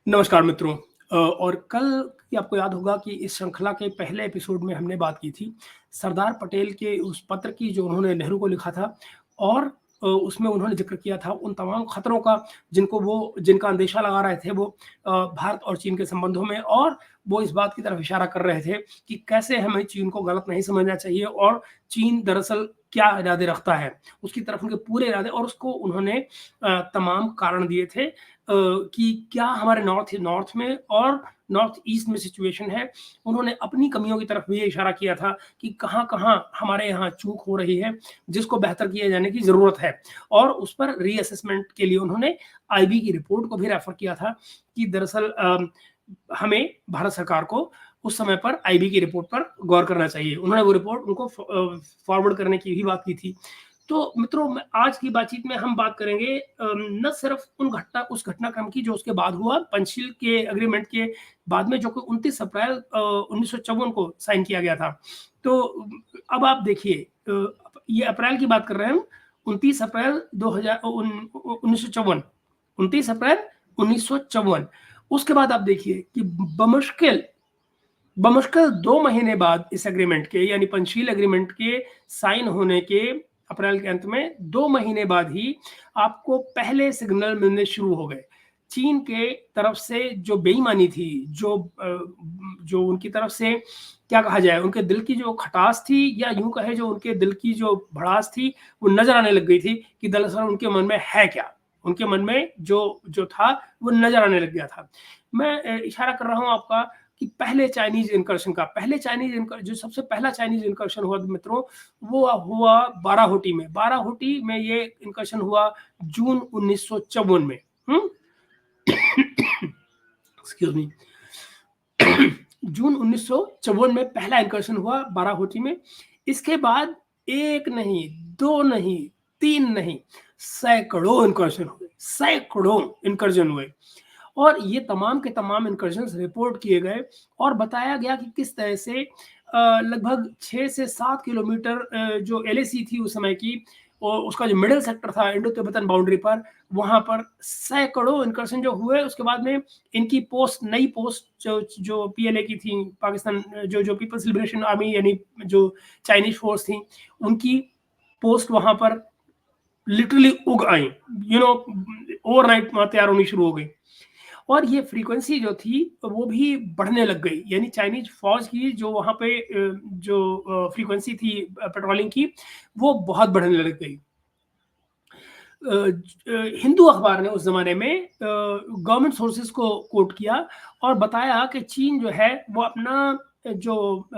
नमस्कार मित्रों। और कल की आपको याद होगा कि इस श्रृंखला के पहले एपिसोड में हमने बात की थी सरदार पटेल के उस पत्र की जो उन्होंने नेहरू को लिखा था और उसमें उन्होंने ज़िक्र किया था उन तमाम खतरों का जिनका अंदेशा लगा रहे थे वो भारत और चीन के संबंधों में, और वो इस बात की तरफ इशारा कर रहे थे कि कैसे हमें चीन को गलत नहीं समझना चाहिए और चीन दरअसल क्या इरादे रखता है, उसकी तरफ उनके पूरे इरादे, और उसको उन्होंने तमाम कारण दिए थे कि क्या हमारे नॉर्थ में और नॉर्थ ईस्ट में सिचुएशन है। उन्होंने अपनी कमियों की तरफ भी ये इशारा किया था कि कहाँ-कहाँ हमारे यहाँ चूक हो रही है, जिसको बेहतर किए जाने की ज़रूरत है, और उस पर रीअसेसमेंट के लिए उन्होंने आईबी की रिपोर्ट को भी रेफ़र किया था कि दरअसल हमें भारत सरकार को उस समय पर आईबी की रिपोर्ट पर गौर करना चाहिए। उन्होंने वो रिपोर्ट उनको फॉरवर्ड करने की भी बात की थी। तो मित्रों, आज की बातचीत में हम बात करेंगे न सिर्फ उस घटनाक्रम की जो उसके बाद हुआ, पंचशील के एग्रीमेंट के बाद में, जो कि 29 अप्रैल 1954 को साइन किया गया था। तो अब आप देखिए, ये अप्रैल की बात कर रहे हैं हम, 29 अप्रैल 1954, 29 अप्रैल 1954। उसके बाद आप देखिए कि बमुश्किल बमुश्किल 2 महीने बाद इस एग्रीमेंट के, यानी पंचशील एग्रीमेंट के साइन होने के अप्रैल के अंत में 2 महीने बाद ही आपको पहले सिग्नल मिलने शुरू हो गए। चीन के तरफ से जो बेईमानी थी, जो उनकी तरफ से क्या कहा जाए, उनके दिल की जो खटास थी, या यूँ कहें जो उनके दिल की जो भड़ास थी, वो नज़र आने लग गई थी कि दरअसल उनके मन में है क्या? उनके मन में जो था वो नज़र आने लग गया था। मैं इशारा कर रहा हूँ आपका कि जो सबसे पहला चाइनीज़ इनकर्शन हुआ मित्रों, वो हुआ बाराहोटी में। बाराहोटी में ये इनकर्शन हुआ जून 1954 में। Excuse me. जून 1954 में पहला इनकर्शन हुआ बाराहोटी में। इसके बाद 1 नहीं, 2 नहीं, 3 नहीं, सैकड़ों इनकर्शन हुए। और ये तमाम के तमाम इनकर्शंस रिपोर्ट किए गए और बताया गया कि किस तरह से लगभग 6 से 7 किलोमीटर जो एलएसी थी उस समय की, और उसका जो मिडल सेक्टर था इंडो तिब्बतन बाउंड्री पर, वहाँ पर सैकड़ों इनकर्शन जो हुए। उसके बाद में इनकी नई पोस्ट जो पीएलए की थी, पाकिस्तान जो पीपल्स लिबरेशन आर्मी, यानी जो चाइनीज फोर्स थी, उनकी पोस्ट वहाँ पर लिटरली उग आई। ओवरनाइट वहाँ तैयार होनी शुरू हो गई, और ये फ्रीक्वेंसी जो थी वो भी बढ़ने लग गई। यानी चाइनीज फौज की जो वहाँ पे जो फ्रीक्वेंसी थी पेट्रोलिंग की, वो बहुत बढ़ने लग गई। हिंदू अखबार ने उस जमाने में गवर्नमेंट सोर्सेज को कोट किया और बताया कि चीन जो है वो अपना जो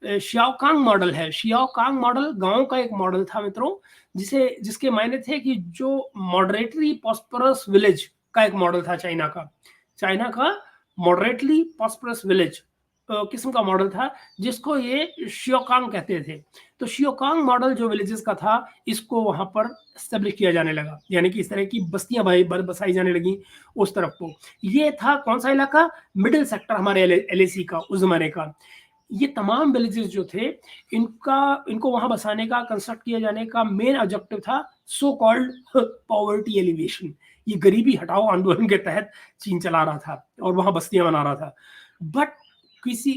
शियाओकांग मॉडल है, शियाओकांग मॉडल गांव का एक मॉडल था मित्रों, जिसके मायने थे कि जो मॉडरेटली प्रॉस्परस विलेज का एक मॉडल था चाइना का मॉडरेटली प्रॉस्परस विलेज किस्म का मॉडल था, जिसको ये शियोकांग कहते थे। तो शियोकांग मॉडल जो विलेजेस का था, इसको वहां पर एस्टेब्लिश किया जाने लगा, यानी कि इस तरह की बस्तियां बसाई जाने लगी उस तरफ को। ये था कौन सा इलाका? मिडिल सेक्टर हमारे एलएसी का, उस जमाने का। ये तमाम विलेजेस जो थे, इनको वहां बसाने का, कंस्ट्रक्ट किए जाने का मेन ऑब्जेक्टिव था सो कॉल्ड पॉवर्टी एलिवेशन। ये गरीबी हटाओ आंदोलन के तहत चीन चला रहा था और वहां बस्तियां बना रहा था। बट किसी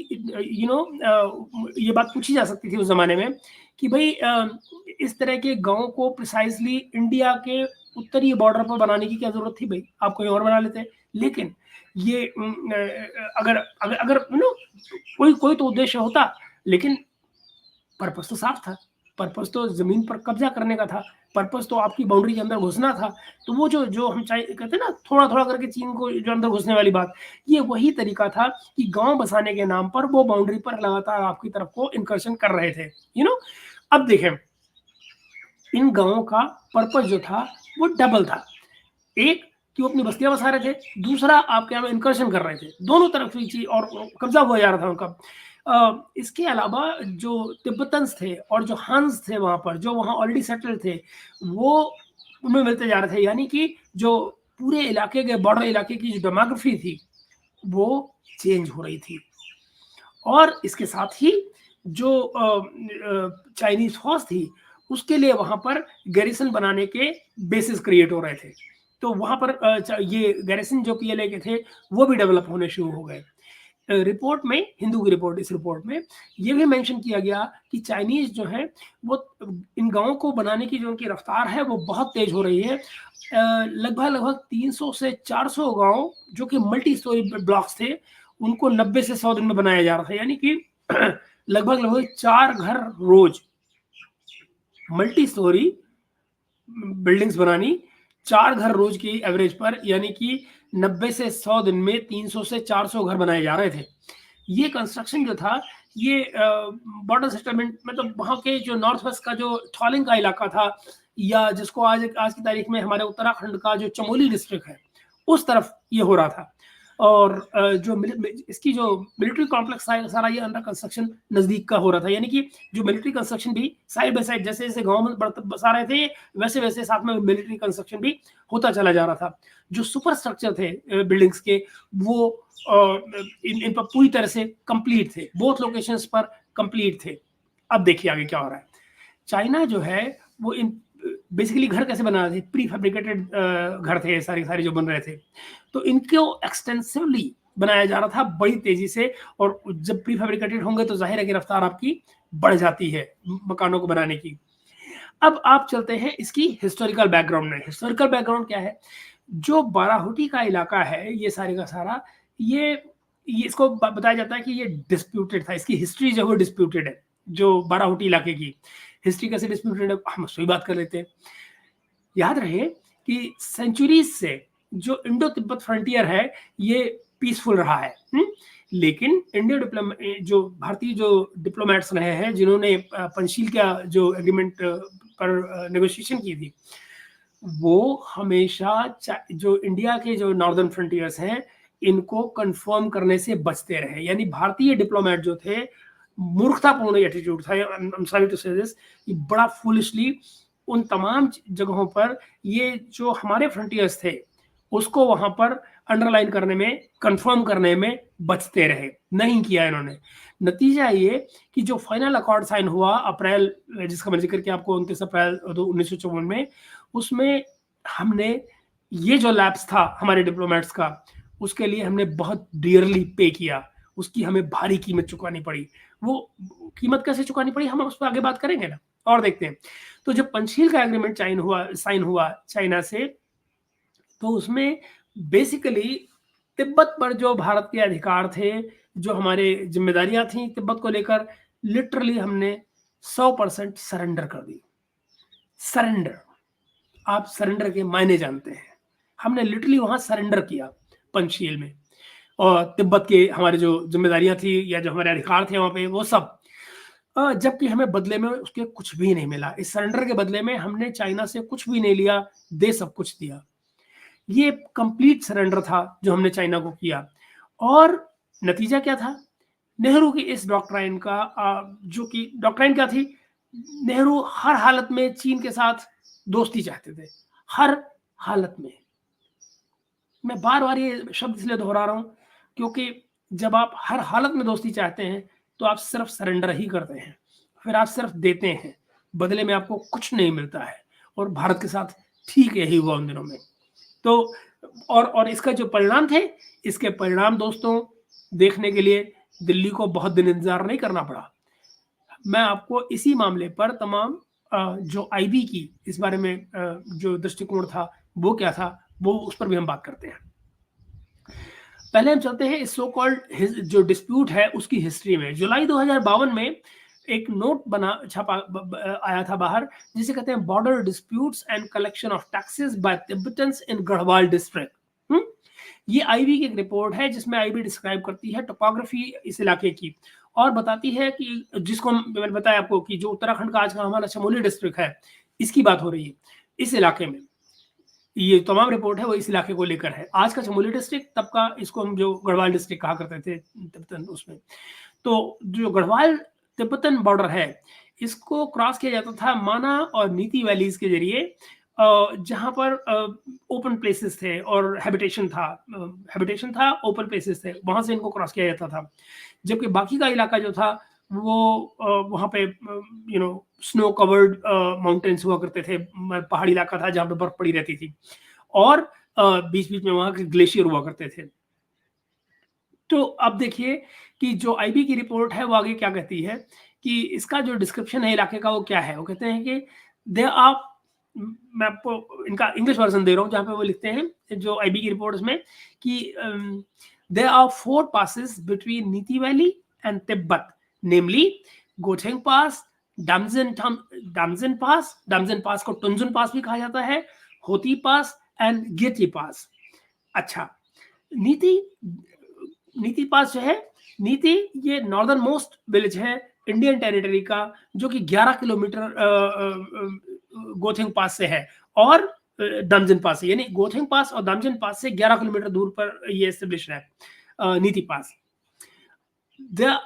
ये बात पूछी जा सकती थी उस जमाने में कि भाई इस तरह के गांव को प्रिसाइजली इंडिया के उत्तरी बॉर्डर पर बनाने की क्या जरूरत थी? भाई आप कोई और बना लेते। लेकिन ये अगर अगर अगर कोई तो उद्देश्य होता, लेकिन पर्पस तो साफ था। पर्पस तो जमीन पर कब्जा करने का था, पर्पस तो आपकी बाउंड्री के अंदर घुसना था। तो वो जो हम कहते हैं ना, थोड़ा थोड़ा करके चीन को जो अंदर घुसने वाली बात, ये वही तरीका था कि गांव बसाने के नाम पर वो बाउंड्री पर लगातार आपकी तरफ को इनकर्शन कर रहे थे। अब देखें, इन गांवों का पर्पस जो था वो डबल था। एक कि वो अपनी बस्तियां बसा रहे थे, दूसरा आपके यहाँ इनकर्शन कर रहे थे। दोनों तरफ ही चीज और कब्जा हुआ जा रहा था उनका। इसके अलावा जो तिब्बतन्स थे और जो हंस थे वहां पर, जो वहां ऑलरेडी सेटल थे, वो उनमें मिलते जा रहे थे। यानी कि जो पूरे इलाके के, बॉर्डर इलाके की जो डेमोग्राफी थी, वो चेंज हो रही थी। और इसके साथ ही जो चाइनीज फौज थी, उसके लिए वहां पर गैरिसन बनाने के बेसिस क्रिएट हो रहे थे। तो वहाँ पर ये गैरिसन जो पीएलए के थे वो भी डेवलप होने शुरू हो गए। रिपोर्ट में, हिंदू की रिपोर्ट, इस रिपोर्ट में ये भी मेंशन किया गया कि चाइनीज जो है वो इन गांवों को बनाने की जो उनकी रफ्तार है वो बहुत तेज हो रही है। लगभग लगभग 300 से 400 गांव जो कि मल्टी स्टोरी ब्लॉक्स थे उनको 90 से 100 दिन में बनाया जा रहा था, यानी कि लगभग लगभग 4 घर रोज मल्टी स्टोरी बिल्डिंग्स बनानी, 4 घर रोज की एवरेज पर, यानी कि 90 से 100 दिन में 300 से 400 घर बनाए जा रहे थे। ये कंस्ट्रक्शन जो था ये बॉर्डर सेटलमेंट, मतलब वहाँ के जो नॉर्थ वेस्ट का जो थॉलिंग का इलाका था, या जिसको आज की तारीख में हमारे उत्तराखंड का जो चमोली डिस्ट्रिक्ट है उस तरफ ये हो रहा था। और जो इसकी जो मिलिट्री कॉम्प्लेक्स था सारा ये अंडर कंस्ट्रक्शन नजदीक का हो रहा था, यानी कि जो मिलिट्री कंस्ट्रक्शन भी साइड बाय साइड, जैसे जैसे गांव में बसा रहे थे वैसे वैसे साथ में मिलिट्री कंस्ट्रक्शन भी होता चला जा रहा था। जो सुपर स्ट्रक्चर थे बिल्डिंग्स के वो इन पर पूरी तरह से कंप्लीट थे, बोथ लोकेशंस पर कंप्लीट थे। अब देखिए आगे क्या हो रहा है। चाइना जो है वो इन बेसिकली घर कैसे बना रहे थे, प्री फैब्रिकेटेड घर थे सारे सारे जो बन रहे थे, तो इनको एक्सटेंसिवली बनाया जा रहा था बड़ी तेजी से। और जब प्री फैब्रिकेटेड होंगे तो जाहिर है कि रफ्तार आपकी बढ़ जाती है मकानों को बनाने की। अब आप चलते हैं इसकी हिस्टोरिकल बैकग्राउंड में। हिस्टोरिकल बैकग्राउंड क्या है? जो बाराहोटी का इलाका है ये सारे का सारा, ये इसको बताया जाता है कि ये डिस्प्यूटेड था, इसकी हिस्ट्री जो है डिस्प्यूटेड है। जो बाराहोटी इलाके की हिस्ट्री कैसे डिस्प्यूटेड है, हम उसकी बात कर लेते हैं। याद रहे कि सेंचुरीज से जो इंडो तिब्बत फ्रंटियर है ये पीसफुल रहा है। लेकिन इंडिया जो भारतीय जो डिप्लोमेट्स रहे हैं जिन्होंने पंचशील का जो एग्रीमेंट पर नेगोशिएशन की थी, वो हमेशा जो इंडिया के जो नॉर्दर्न फ्रंटियर्स हैं इनको कंफर्म करने से बचते रहे। यानी भारतीय डिप्लोमेट जो थे, मूर्खतापूर्ण एटीट्यूड था, सॉरी टू से दिस, बड़ा फुलिशली उन तमाम जगहों पर ये जो हमारे फ्रंटियर्स थे उसको वहां पर अंडरलाइन करने में, कंफर्म करने में बचते रहे, नहीं किया इन्होंने। नतीजा ये कि जो फाइनल अकॉर्ड साइन हुआ अप्रैल, जिसका मैं जिक्र किया आपको 29 अप्रैल 1954 में, उसमें हमने ये जो लैप्स था हमारे डिप्लोमेट्स का, उसके लिए हमने बहुत डियरली पे किया, उसकी हमें भारी कीमत चुकानी पड़ी। वो कीमत कैसे चुकानी पड़ी हम उस पर आगे बात करेंगे ना, और देखते हैं। तो जब पंचशील का एग्रीमेंट साइन हुआ चाइना से, तो उसमें बेसिकली तिब्बत पर जो भारत के अधिकार थे, जो हमारे जिम्मेदारियां थी तिब्बत को लेकर, लिटरली हमने 100% सरेंडर कर दी। सरेंडर, आप सरेंडर के मायने जानते हैं। हमने लिटरली वहां सरेंडर किया पंचशील में, और तिब्बत के हमारे जो जिम्मेदारियां थी या जो हमारे अधिकार थे वहां पे वो सब, जबकि हमें बदले में उसके कुछ भी नहीं मिला। इस सरेंडर के बदले में हमने चाइना से कुछ भी नहीं लिया, दे सब कुछ दिया। ये कंप्लीट सरेंडर था जो हमने चाइना को किया। और नतीजा क्या था? नेहरू की इस डॉक्ट्राइन का, जो कि डॉक्ट्राइन क्या थी, नेहरू हर हालत में चीन के साथ दोस्ती चाहते थे, हर हालत में। मैं बार बार ये शब्द इसलिए दोहरा रहा हूं क्योंकि जब आप हर हालत में दोस्ती चाहते हैं तो आप सिर्फ सरेंडर ही करते हैं, फिर आप सिर्फ देते हैं, बदले में आपको कुछ नहीं मिलता है। और भारत के साथ ठीक यही हुआ उन दिनों में। तो और इसका जो परिणाम थे, इसके परिणाम दोस्तों देखने के लिए दिल्ली को बहुत दिन इंतजार नहीं करना पड़ा। मैं आपको इसी मामले पर तमाम जो आईबी की इस बारे में जो दृष्टिकोण था वो क्या था, वो उस पर भी हम बात करते हैं। पहले हम चलते हैं इस सो कॉल्ड जो डिस्प्यूट है उसकी हिस्ट्री में। जुलाई 2052 में एक नोट छपा आया था बाहर, जिसे कहते हैं border disputes and collection of taxes by Tibetans in Garhwal district. ये आईबी की एक रिपोर्ट है जिसमें आईबी डिस्क्राइब करती है टोपोग्राफी इस इलाके की, और बताती है कि जिसको मैंने बताया आपको कि जो उत्तराखंड का आज का हमारा चमोली डिस्ट्रिक्ट है, इसकी बात हो रही है। इस इलाके में ये तमाम रिपोर्ट है वो इस इलाके को लेकर है। आज का चमोली डिस्ट्रिक्ट, तब का इसको हम जो गढ़वाल डिस्ट्रिक्ट कहा करते थे तिब्बतन उसमें। तो जो गढ़वाल तिब्बतन बॉर्डर है इसको क्रॉस किया जाता था माना और नीति वैलीज के जरिए, जहां पर ओपन प्लेसेस थे और हैबिटेशन था, ओपन प्लेसेस थे, वहां से इनको क्रॉस किया जाता था। जबकि बाकी का इलाका जो था वो वहाँ पे स्नो कवर्ड माउंटेन्स हुआ करते थे, पहाड़ी इलाका था जहाँ पे बर्फ पड़ी रहती थी। और बीच बीच में वहां के ग्लेशियर हुआ करते थे। तो अब देखिए कि जो आईबी की रिपोर्ट है वो आगे क्या कहती है कि इसका जो डिस्क्रिप्शन है इलाके का वो क्या है। वो कहते हैं कि दे आर, मैं आपको इनका इंग्लिश वर्जन दे रहा हूँ जहाँ पे वो लिखते हैं जो आईबी की रिपोर्ट में कि दे आर 4 passes बिटवीन नीति वैली एंड तिब्बत, नेमली गोछेंग पास, डामजन पास को टुनजुन पास भी कहा जाता है, होती पास एंड गेटी पास। अच्छा, नीति नीति पास जो है, नीति ये नॉर्दर्न मोस्ट विलेज है इंडियन टेरिटरी का, जो कि 11 किलोमीटर गोथिंग पास से है और दामजन पास से, यानी गोथिंग पास और दामजन पास से 11 किलोमीटर दूर पर ये एस्टेब्लिश है नीति पास।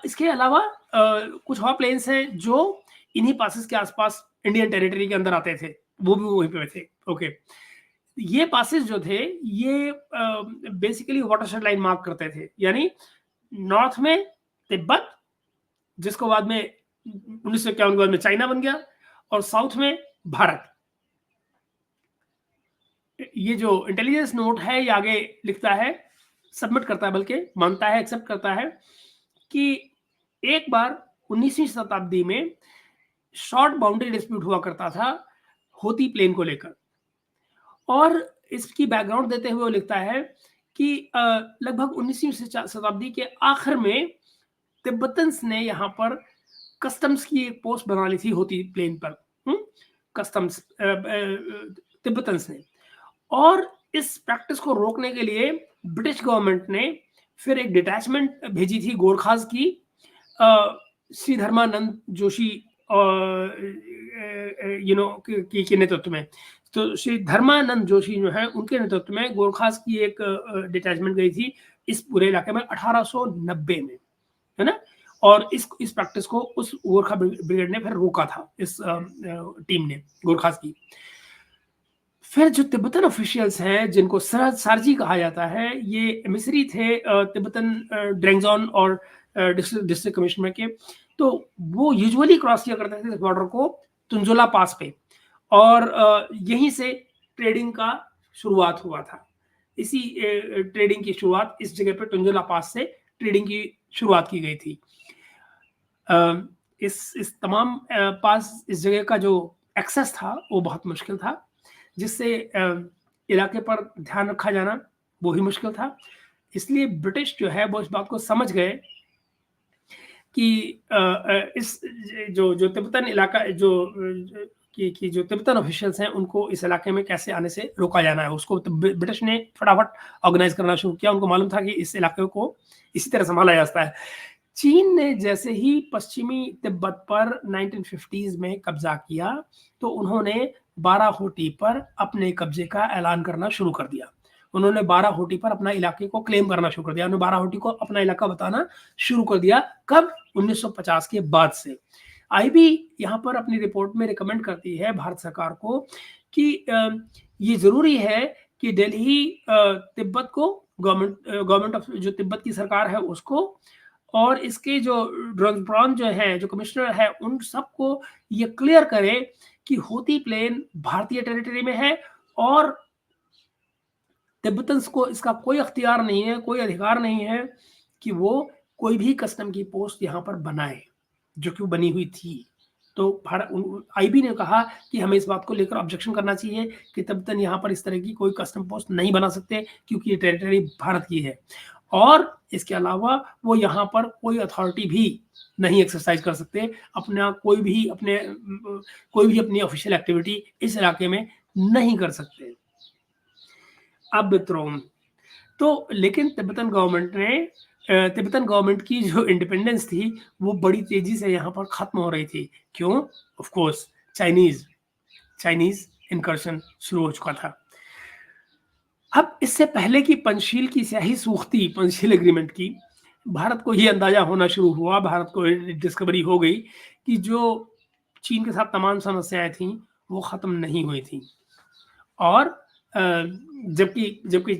इसके अलावा कुछ और प्लेन्स हैं जो इन्हीं पासेस के आसपास इंडियन टेरिटरी के अंदर आते थे, वो भी वहीं पे थे। ओके, ये पासेस जो थे ये बेसिकली वाटरशेड लाइन मार्क करते थे, यानी नॉर्थ में तिब्बत, जिसको बाद में 1951 के बाद में चाइना बन गया, और साउथ में भारत। ये जो इंटेलिजेंस नोट है ये आगे लिखता है, सबमिट करता है, बल्कि मानता है, एक्सेप्ट करता है कि एक बार 19वीं शताब्दी में शॉर्ट बाउंड्री डिस्प्यूट हुआ करता था होती प्लेन को लेकर, और इसकी बैकग्राउंड देते हुए वो लिखता है कि लगभग 19वीं शताब्दी के आखिर में तिब्बतन्स ने यहाँ पर कस्टम्स की एक पोस्ट बना ली थी होती प्लेन पर, कस्टम्स तिब्बतन्स ने, और इस प्रैक्टिस को रोकने के लिए ब्रिटिश गवर्नमेंट ने फिर एक डिटैचमेंट भेजी थी गोरखास की, श्री धर्मानंद जोशी के नेतृत्व में। तो श्री धर्मानंद जोशी जो है उनके नेतृत्व में गोरखास की एक डिटैचमेंट गई थी इस पूरे इलाके में 1890 में, है ना, और इस प्रैक्टिस को उस गोरखा ब्रिगेड ने फिर रोका था, इस टीम ने गोरखास की। फिर जो तिब्बतन ऑफिशियल्स हैं जिनको सरहद सारजी कहा जाता है, ये मिस्री थे तिब्बतन ड्रेंगजॉन और डिस्ट्रिक्ट कमिश्नर के, तो वो यूजुअली क्रॉस किया करते थे इस बॉर्डर को तुंजुला पास पे, और यहीं से ट्रेडिंग का शुरुआत हुआ था। इसी ट्रेडिंग की शुरुआत इस जगह पे तुंजुला पास से ट्रेडिंग की शुरुआत की गई थी। इस तमाम पास, इस जगह का जो एक्सेस था वो बहुत मुश्किल था, जिससे इलाके पर ध्यान रखा जाना वो ही मुश्किल था। इसलिए ब्रिटिश जो है वो इस बात को समझ गए कि इस जो तिब्बतन इलाका कि जो तिब्बतन ऑफिशियल्स हैं उनको इस इलाके में कैसे आने से रोका जाना है, उसको ब्रिटिश ने फटाफट ऑर्गेनाइज करना शुरू किया। उनको मालूम था कि इस इलाके को इसी तरह संभाला जा सकता है। चीन ने जैसे ही पश्चिमी तिब्बत पर 1950s में कब्जा किया, तो उन्होंने बाराहोटी पर अपने कब्जे का ऐलान करना शुरू कर दिया। उन्होंने बाराहोटी पर अपना इलाके को क्लेम करना शुरू कर दिया, उन्होंने बाराहोटी को अपना इलाका बताना शुरू कर दिया। कब? 1950 के बाद से। आईबी यहाँ पर अपनी रिपोर्ट में रिकमेंड करती है भारत सरकार को कि ये जरूरी है कि दिल्ली तिब्बत को, गवर्नमेंट ऑफ जो तिब्बत की सरकार है उसको, और इसके जो ड्रोनब्रॉन जो है, जो कमिश्नर है, उन सबको ये क्लियर करे कि होती प्लेन भारतीय टेरिटरी में है और तिब्बतन्स को इसका कोई अख्तियार नहीं है, कोई अधिकार नहीं है कि वो कोई भी कस्टम की पोस्ट यहाँ पर बनाए, जो कि बनी हुई थी। तो आईबी ने कहा कि हमें इस बात को लेकर ऑब्जेक्शन करना चाहिए कि तिब्बतन यहाँ पर इस तरह की कोई कस्टम पोस्ट नहीं बना सकते, क्योंकि ये टेरिटरी भारत की है, और इसके अलावा वो यहाँ पर कोई अथॉरिटी भी नहीं एक्सरसाइज कर सकते, कोई भी अपनी ऑफिशियल एक्टिविटी इस इलाके में नहीं कर सकते। अब तो लेकिन तिब्बतन गवर्नमेंट की जो इंडिपेंडेंस थी वो बड़ी तेजी से यहाँ पर खत्म हो रही थी। क्यों? ऑफ कोर्स चाइनीज इनकर्शन शुरू हो चुका था। अब इससे पहले कि पंचशील की स्याही सूखती, पंचशील एग्रीमेंट की, भारत को ये अंदाजा होना शुरू हुआ, भारत को डिस्कवरी हो गई कि जो चीन के साथ तमाम समस्याएं थी वो खत्म नहीं हुई थी, और जबकि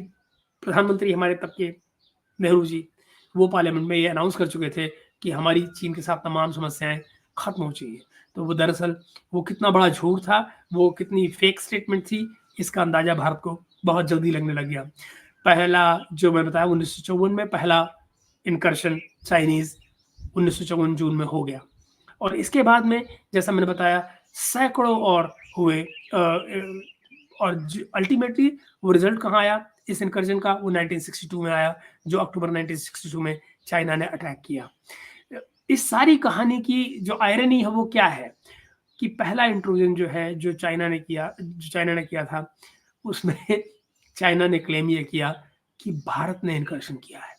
प्रधानमंत्री हमारे तब के नेहरू जी वो पार्लियामेंट में ये अनाउंस कर चुके थे कि हमारी चीन के साथ तमाम समस्याएं खत्म हो चुकी है। तो वो दरअसल वो कितना बड़ा झूठ था, वो कितनी फेक स्टेटमेंट थी, इसका अंदाजा भारत को बहुत जल्दी लगने लग गया। पहला जो मैं बताया 1954 में पहला इनकर्शन चाइनीज़ 1954 जून में हो गया और इसके बाद में जैसा मैंने बताया सैकड़ों और हुए और अल्टीमेटली वो रिजल्ट कहाँ आया इस इनकर्जन का, वो 1962 में आया, जो अक्टूबर 1962 में चाइना ने अटैक किया। इस सारी कहानी की जो आयरनी है वो क्या है कि पहला इंट्रूजन जो है जो चाइना ने किया था उसमें चाइना ने क्लेम ये किया कि भारत ने इनकर्शन किया है,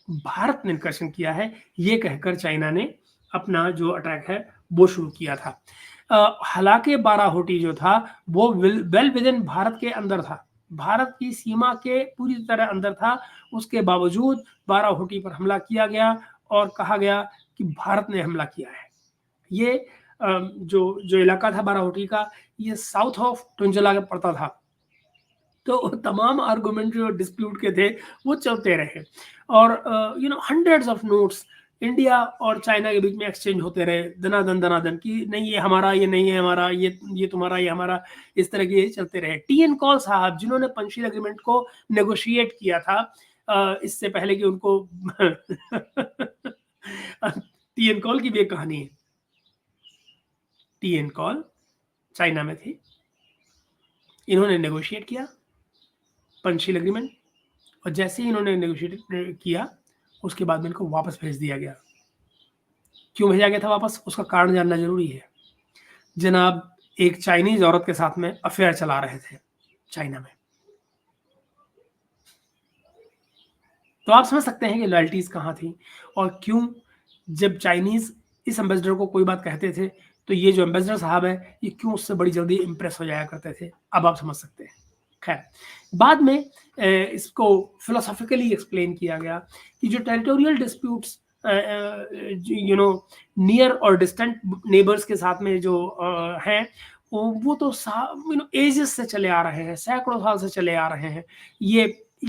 भारत ने इनकर्शन किया है, ये कहकर चाइना ने अपना जो अटैक है वो शुरू किया था। हालांकि बाराहोटी जो था वो वेल विद इन भारत के अंदर था, भारत की सीमा के पूरी तरह अंदर था, उसके बावजूद बाराहोटी पर हमला किया गया और कहा गया कि भारत ने हमला किया है। ये जो इलाका था बाराहोटी का, ये साउथ ऑफ टुंजला के पड़ता था। तो तमाम आर्गुमेंट जो डिस्प्यूट के थे वो चलते रहे और हंड्रेड्स ऑफ नोट्स इंडिया और चाइना के बीच में एक्सचेंज होते रहे दनादन कि नहीं ये हमारा, ये नहीं है हमारा, ये तुम्हारा, ये हमारा, इस तरह के चलते रहे। टी.एन. कॉल साहब जिन्होंने पंचशील एग्रीमेंट को नेगोशिएट किया था इससे पहले कि उनको टी.एन. कॉल की भी एक कहानी है। टी.एन. कॉल चाइना में थी, इन्होंने नेगोशिएट किया पंचशील एग्रीमेंट और जैसे ही इन्होंने नेगोशिएट किया उसके बाद में इनको वापस भेज दिया गया। क्यों भेजा गया था वापस, उसका कारण जानना जरूरी है। जनाब एक चाइनीज औरत के साथ में अफेयर चला रहे थे चाइना में, तो आप समझ सकते हैं कि लॉयल्टीज कहाँ थी और क्यों जब चाइनीज इस एम्बेसडर को कोई बात कहते थे तो ये जो एम्बेसडर साहब है ये क्यों उससे बड़ी जल्दी इंप्रेस हो जाया करते थे, अब आप समझ सकते हैं। खैर बाद में इसको फिलोसॉफिकली एक्सप्लेन किया गया कि जो टेरिटोरियल डिस्प्यूट्स नियर और डिस्टेंट नेबर्स के साथ में जो हैं वो तो एजेस से चले आ रहे हैं, सैकड़ों साल से चले आ रहे हैं। ये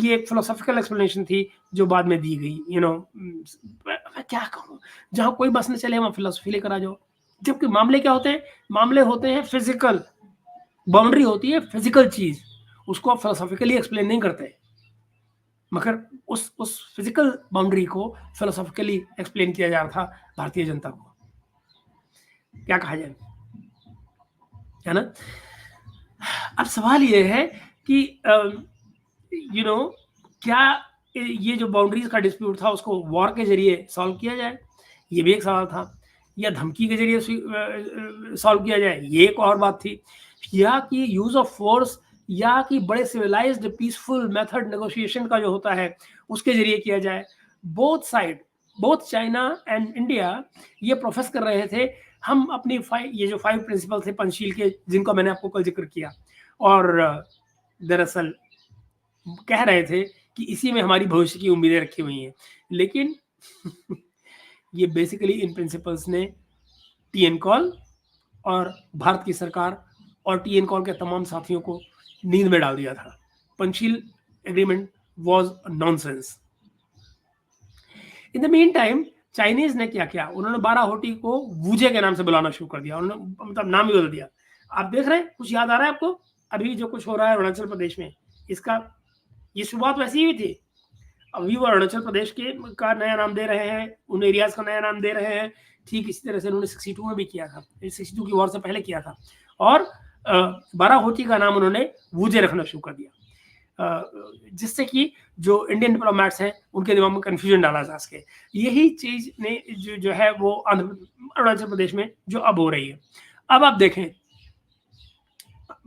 एक फिलोसॉफिकल एक्सप्लेनेशन थी जो बाद में दी गई। मैं क्या कहूँ, जहाँ कोई बस नहीं चले वहाँ फिलोसफी लेकर आ जाओ, जबकि मामले क्या होते हैं, मामले होते हैं फिजिकल, बाउंड्री होती है फिजिकल चीज, उसको आप फिलोसॉफिकली एक्सप्लेन नहीं करते, मगर उस फिजिकल बाउंड्री को फिलोसॉफिकली एक्सप्लेन किया जा रहा था भारतीय जनता को। क्या कहा जाए, है ना। अब सवाल ये है कि क्या ये जो बाउंड्रीज का डिस्प्यूट था उसको वॉर के जरिए सॉल्व किया जाए, ये भी एक सवाल था, या धमकी के जरिए सॉल्व किया जाए, ये एक और बात थी, या कि यूज ऑफ फोर्स या कि बड़े सिविलाइज्ड पीसफुल मेथड नेगोशिएशन का जो होता है उसके जरिए किया जाए। Both side, both China and India ये प्रोफेस कर रहे थे हम अपनी ये जो 5 प्रिंसिपल थे पंचशील के, जिनका मैंने आपको कल जिक्र किया, और दरअसल कह रहे थे कि इसी में हमारी भविष्य की उम्मीदें रखी हुई हैं, लेकिन ये बेसिकली इन प्रिंसिपल्स ने टी.एन. कॉल और भारत की सरकार और टी.एन. कॉल के तमाम साथियों को नींद में डाल दिया था। Panchsheel agreement was nonsense. In the mean time Chinese ने क्या किया, उन्होंने बाराहोटी को वूजे के नाम से बुलाना शुरू कर दिया, उन्होंने मतलब नाम ही बदल दिया। आप देख रहे हैं, कुछ याद आ रहा है आपको अभी जो कुछ हो रहा है अरुणाचल प्रदेश में, इसका ये शुरुआत वैसी ही थी। अभी वो अरुणाचल प्रदेश का नया नाम दे रहे हैं, उन एरियाज का नया नाम दे रहे हैं। ठीक इसी तरह से उन्होंने 62 में भी किया था, 62 की वॉर से पहले किया था, और बाराहोटी का नाम उन्होंने वूजे रखना शुरू कर दिया, जिससे कि जो इंडियन डिप्लोमेट्स हैं उनके दिमाग में कंफ्यूजन डाला जा सके। यही चीज ने जो है वो अरुणाचल प्रदेश में जो अब हो रही है। अब आप देखें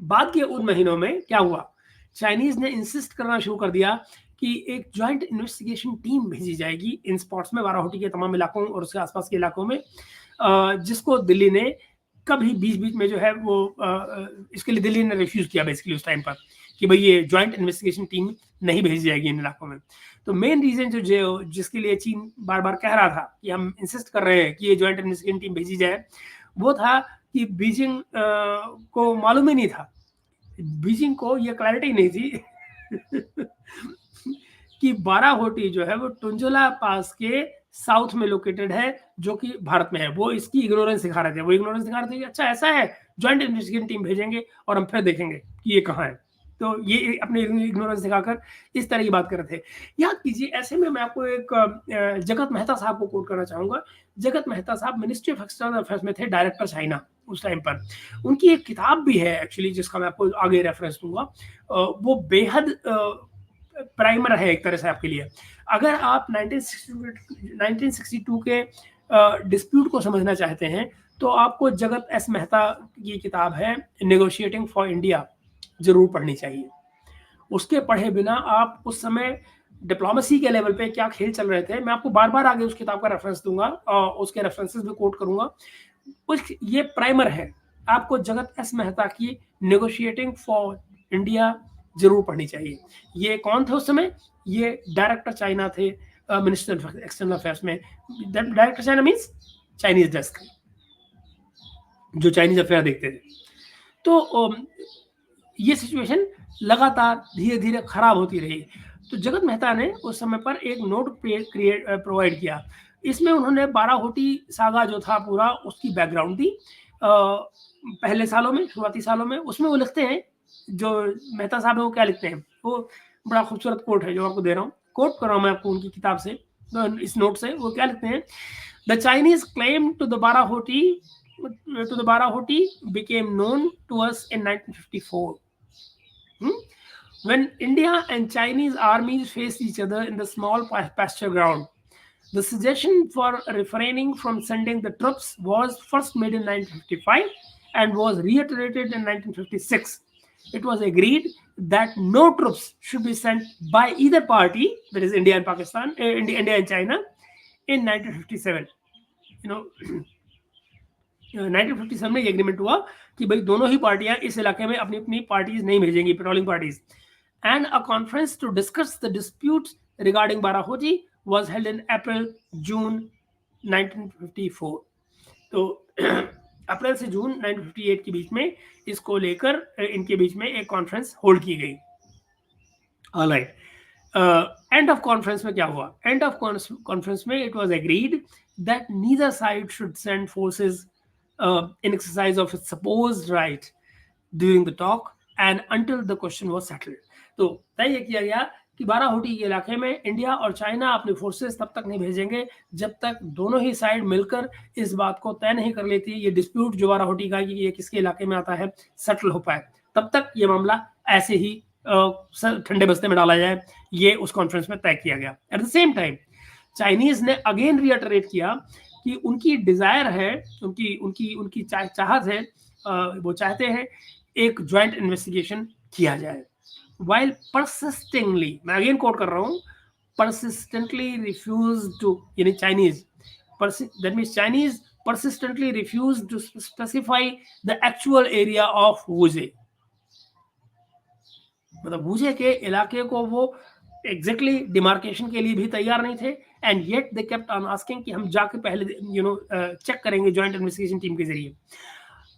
बाद के उन महीनों में क्या हुआ, चाइनीज ने इंसिस्ट करना शुरू कर दिया कि एक ज्वाइंट इन्वेस्टिगेशन टीम भेजी जाएगी इन स्पॉट्स में, बाराहोटी के तमाम इलाकों और उसके आसपास के इलाकों में, जिसको दिल्ली ने कभी बीच में जो है वो इसके लिए दिल्ली ने रिफ्यूज किया बेसिकली उस टाइम पर कि भाई ये ज्वाइंट इन्वेस्टिगेशन टीम नहीं भेजी जाएगी इन इलाकों में। तो मेन रीजन जो जिसके लिए चीन बार बार कह रहा था कि हम इंसिस्ट कर रहे हैं कि ये ज्वाइंट इन्वेस्टिगेशन टीम भेजी जाए, वो था कि बीजिंग को मालूम ही नहीं था, बीजिंग को ये क्लैरिटी नहीं थी कि बाराहोटी जो है वो टुंजला पास के साउथ में लोकेटेड है जो कि भारत में है। वो इसकी इग्नोरेंस दिखा रहे थे कि अच्छा ऐसा है, ज्वाइंट इन्वेस्टिगेशन टीम भेजेंगे और हम फिर देखेंगे कि ये कहाँ है। तो ये अपने इग्नोरेंस दिखाकर इस तरह की बात कर रहे थे। याद कीजिए, ऐसे में मैं आपको एक जगत मेहता साहब को कोट करना चाहूँगा। जगत मेहता साहब मिनिस्ट्री ऑफ एक्सटर्नल अफेयर्स में थे, डायरेक्टर चाइना उस टाइम पर। उनकी एक किताब भी है एक्चुअली, जिसका मैं आपको आगे रेफरेंस दूँगा। वो बेहद प्राइमर है एक तरह से आपके लिए। अगर आप 1962 के डिस्प्यूट को समझना चाहते हैं, तो आपको जगत एस मेहता की किताब है नेगोशिएटिंग फॉर इंडिया जरूर पढ़नी चाहिए। उसके पढ़े बिना आप उस समय डिप्लोमेसी के लेवल पे क्या खेल चल रहे थे, मैं आपको बार बार आगे उस किताब का रेफरेंस दूंगा और उसके रेफरेंसेस भी कोट करूंगा। कुछ ये प्राइमर है, आपको जगत एस मेहता की नेगोशिएटिंग फॉर इंडिया जरूर पढ़नी चाहिए। ये कौन थे उस समय? ये डायरेक्टर चाइना थे, मिनिस्टर ऑफ एक्सटर्नल अफेयर्स में। Director China means Chinese desk, जो चाइनीज अफेयर देखते थे। तो ये सिचुएशन लगातार धीरे धीरे खराब होती रही। तो जगत मेहता ने उस समय पर एक नोट प्रोवाइड किया। इसमें उन्होंने बाराहोटी सागा जो था पूरा, उसकी बैकग्राउंड दी पहले सालों में, शुरुआती सालों में। उसमें वो लिखते हैं, जो मेहता साहब है वो क्या लिखते हैं, वो बड़ा खूबसूरत कोट है जो आपको दे रहा हूँ, कोट कर रहा हूँ मैं आपको उनकी किताब से, इस नोट से। वो क्या लिखते हैं? The Chinese claim to the Barahoti became known to us in 1954. When India and Chinese armies faced each other in the small pasture ground, the suggestion for refraining from sending the troops was first made in 1955 and was reiterated in 1956. It was agreed that no troops should be sent by either party, that is India and Pakistan, India and China, in 1957. 1957 में ये agreement हुआ कि भाई दोनों ही पार्टियां इस इलाके में अपनी अपनी पार्टीज नहीं भेजेंगी, patrolling parties. And a conference to discuss the disputes regarding Barahoti was held in April June 1954। तो अप्रैल से जून 1958 के बीच में इसको लेकर इनके बीच में एक कॉन्फ्रेंस होल्ड की गई। ऑलराइट, एंड ऑफ कॉन्फ्रेंस में क्या हुआ? एंड ऑफ कॉन्फ्रेंस में it was agreed that neither side should send forces in exercise of its supposed right during the talk and until the question was settled. तो तय ये किया गया कि बाराहोटी के इलाके में इंडिया और चाइना अपनी फोर्सेस तब तक नहीं भेजेंगे जब तक दोनों ही साइड मिलकर इस बात को तय नहीं कर लेती, ये डिस्प्यूट जो बाराहोटी का कि ये किसके इलाके में आता है, सेटल हो पाए। तब तक ये मामला ऐसे ही ठंडे बस्ते में डाला जाए, ये उस कॉन्फ्रेंस में तय किया गया। At the same time Chinese ने अगेन रिएटरेट किया कि उनकी डिजायर है, उनकी चाहत है, वो चाहते हैं एक ज्वाइंट इन्वेस्टिगेशन किया जाए। While persistingly, मैं अगेन कोट कर रहा हूँ, persistently refused to, यानी Chinese, that means Chinese persistently refused to specify the actual area of वुजे। मतलब वुजे के इलाके को वो एग्जैक्टली डिमार्केशन के लिए भी तैयार नहीं थे, and yet they kept on asking कि हम जाके पहले चेक करेंगे ज्वाइंट इन्वेस्टिगेशन टीम के जरिए।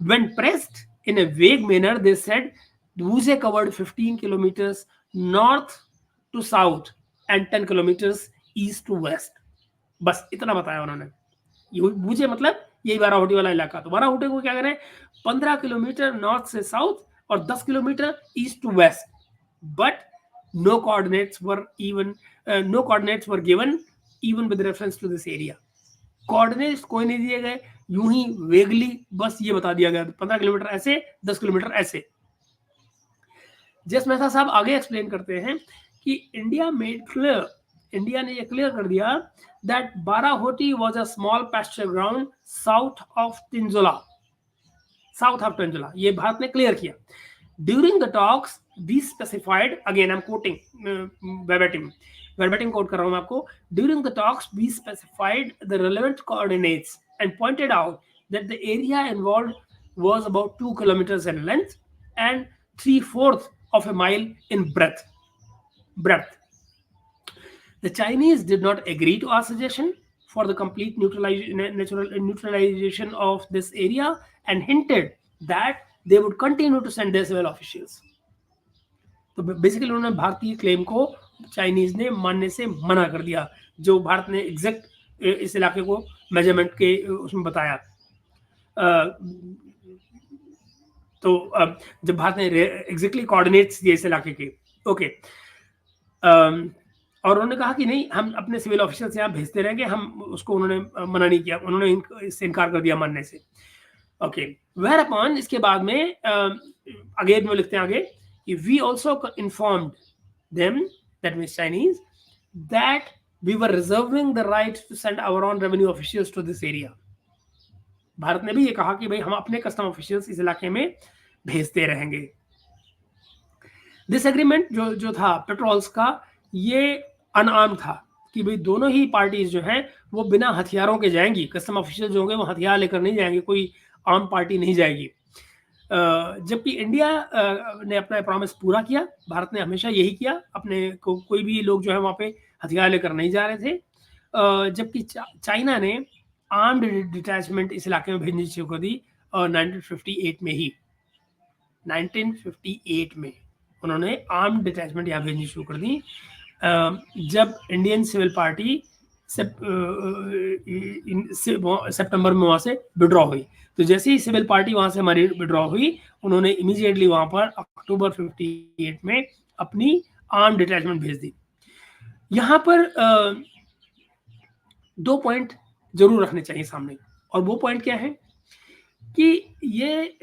When pressed in a vague manner they said would covered 15 kilometres north to south and 10 kilometres east to west. बस इतना बताया उन्होंने। वुजे मतलब यही बाराहोटी वाला इलाका। तो बाराहोटी को क्या करें, 15 किलोमीटर नॉर्थ से साउथ और 10 kilometre east to west, but no coordinates were given even with reference to this area. coordinates कोई नहीं दिए गए, यूं ही वेगली बस ये बता दिया गया 15 किलोमीटर ऐसे, 10 किलोमीटर ऐसे। जस मेहता साहब आगे एक्सप्लेन करते हैं कि इंडिया ने ये क्लियर कर दिया that Barahoti was a small pasture ground south of Tinzula। ये भारत ने क्लियर किया। During the talks, we specified, again I'm quoting verbatim quote कर रहा हूँ मैं आपको। During the talks, we specified the relevant coordinates and pointed out that the area involved was about 2 kilometers in length and 3/4 of a mile in breadth. The Chinese did not agree to our suggestion for the complete neutralization of this area and hinted that they would continue to send their civil officials. तो basically उन्होंने भारतीय claim को Chinese ने मानने से मना कर दिया, जो भारत ने एग्जैक्ट इस इलाके को मेजरमेंट के उसमें बताया। तो जब भारत ने एग्जैक्टली कोऑर्डिनेट्स दिए इस इलाके के, ओके, और उन्होंने कहा कि नहीं, हम अपने सिविल ऑफिसर्स यहाँ भेजते रहेंगे, हम उसको उन्होंने मना नहीं किया, उन्होंने इससे इनकार कर दिया मानने से। ओके, वेयर अपॉन इसके बाद में अगेन वो लिखते हैं आगे कि we also informed them, that means Chinese, that we were reserving the right to send our own revenue officials to this area. Bharat ने भी ये कहा कि भाई हम अपने कस्टम ऑफिशियल्स इस इलाके में भेजते रहेंगे। दिस एग्रीमेंट जो था पेट्रोल्स का, ये अनआर्म था कि भाई दोनों ही पार्टीज जो हैं वो बिना हथियारों के जाएंगी, कस्टम ऑफिशियल जो होंगे वो हथियार लेकर नहीं जाएंगे, कोई आर्म पार्टी नहीं जाएगी। जबकि इंडिया ने अपना प्रॉमिस पूरा किया, भारत ने हमेशा यही किया, अपने कोई भी लोग जो है वहाँ पे हथियार लेकर नहीं जा रहे थे। जबकि चाइना ने आर्म्ड डिटैचमेंट इस इलाके में भेजनी शुरू कर दी, और 1958 में ही, 1958 में उन्होंने आर्म्ड डिटैचमेंट यहाँ भेजनी शुरू कर दी, जब इंडियन सिविल पार्टी सितंबर में वहाँ से विड्रॉ हुई। तो जैसे ही सिविल पार्टी वहाँ से हमारी विड्रॉ हुई, उन्होंने इमीडिएटली वहाँ पर अक्टूबर 58 में अपनी आर्म डिटैचमेंट भेज दी। यहाँ पर 2 पॉइंट जरूर रखने चाहिए सामने, और वो पॉइंट क्या है कि ये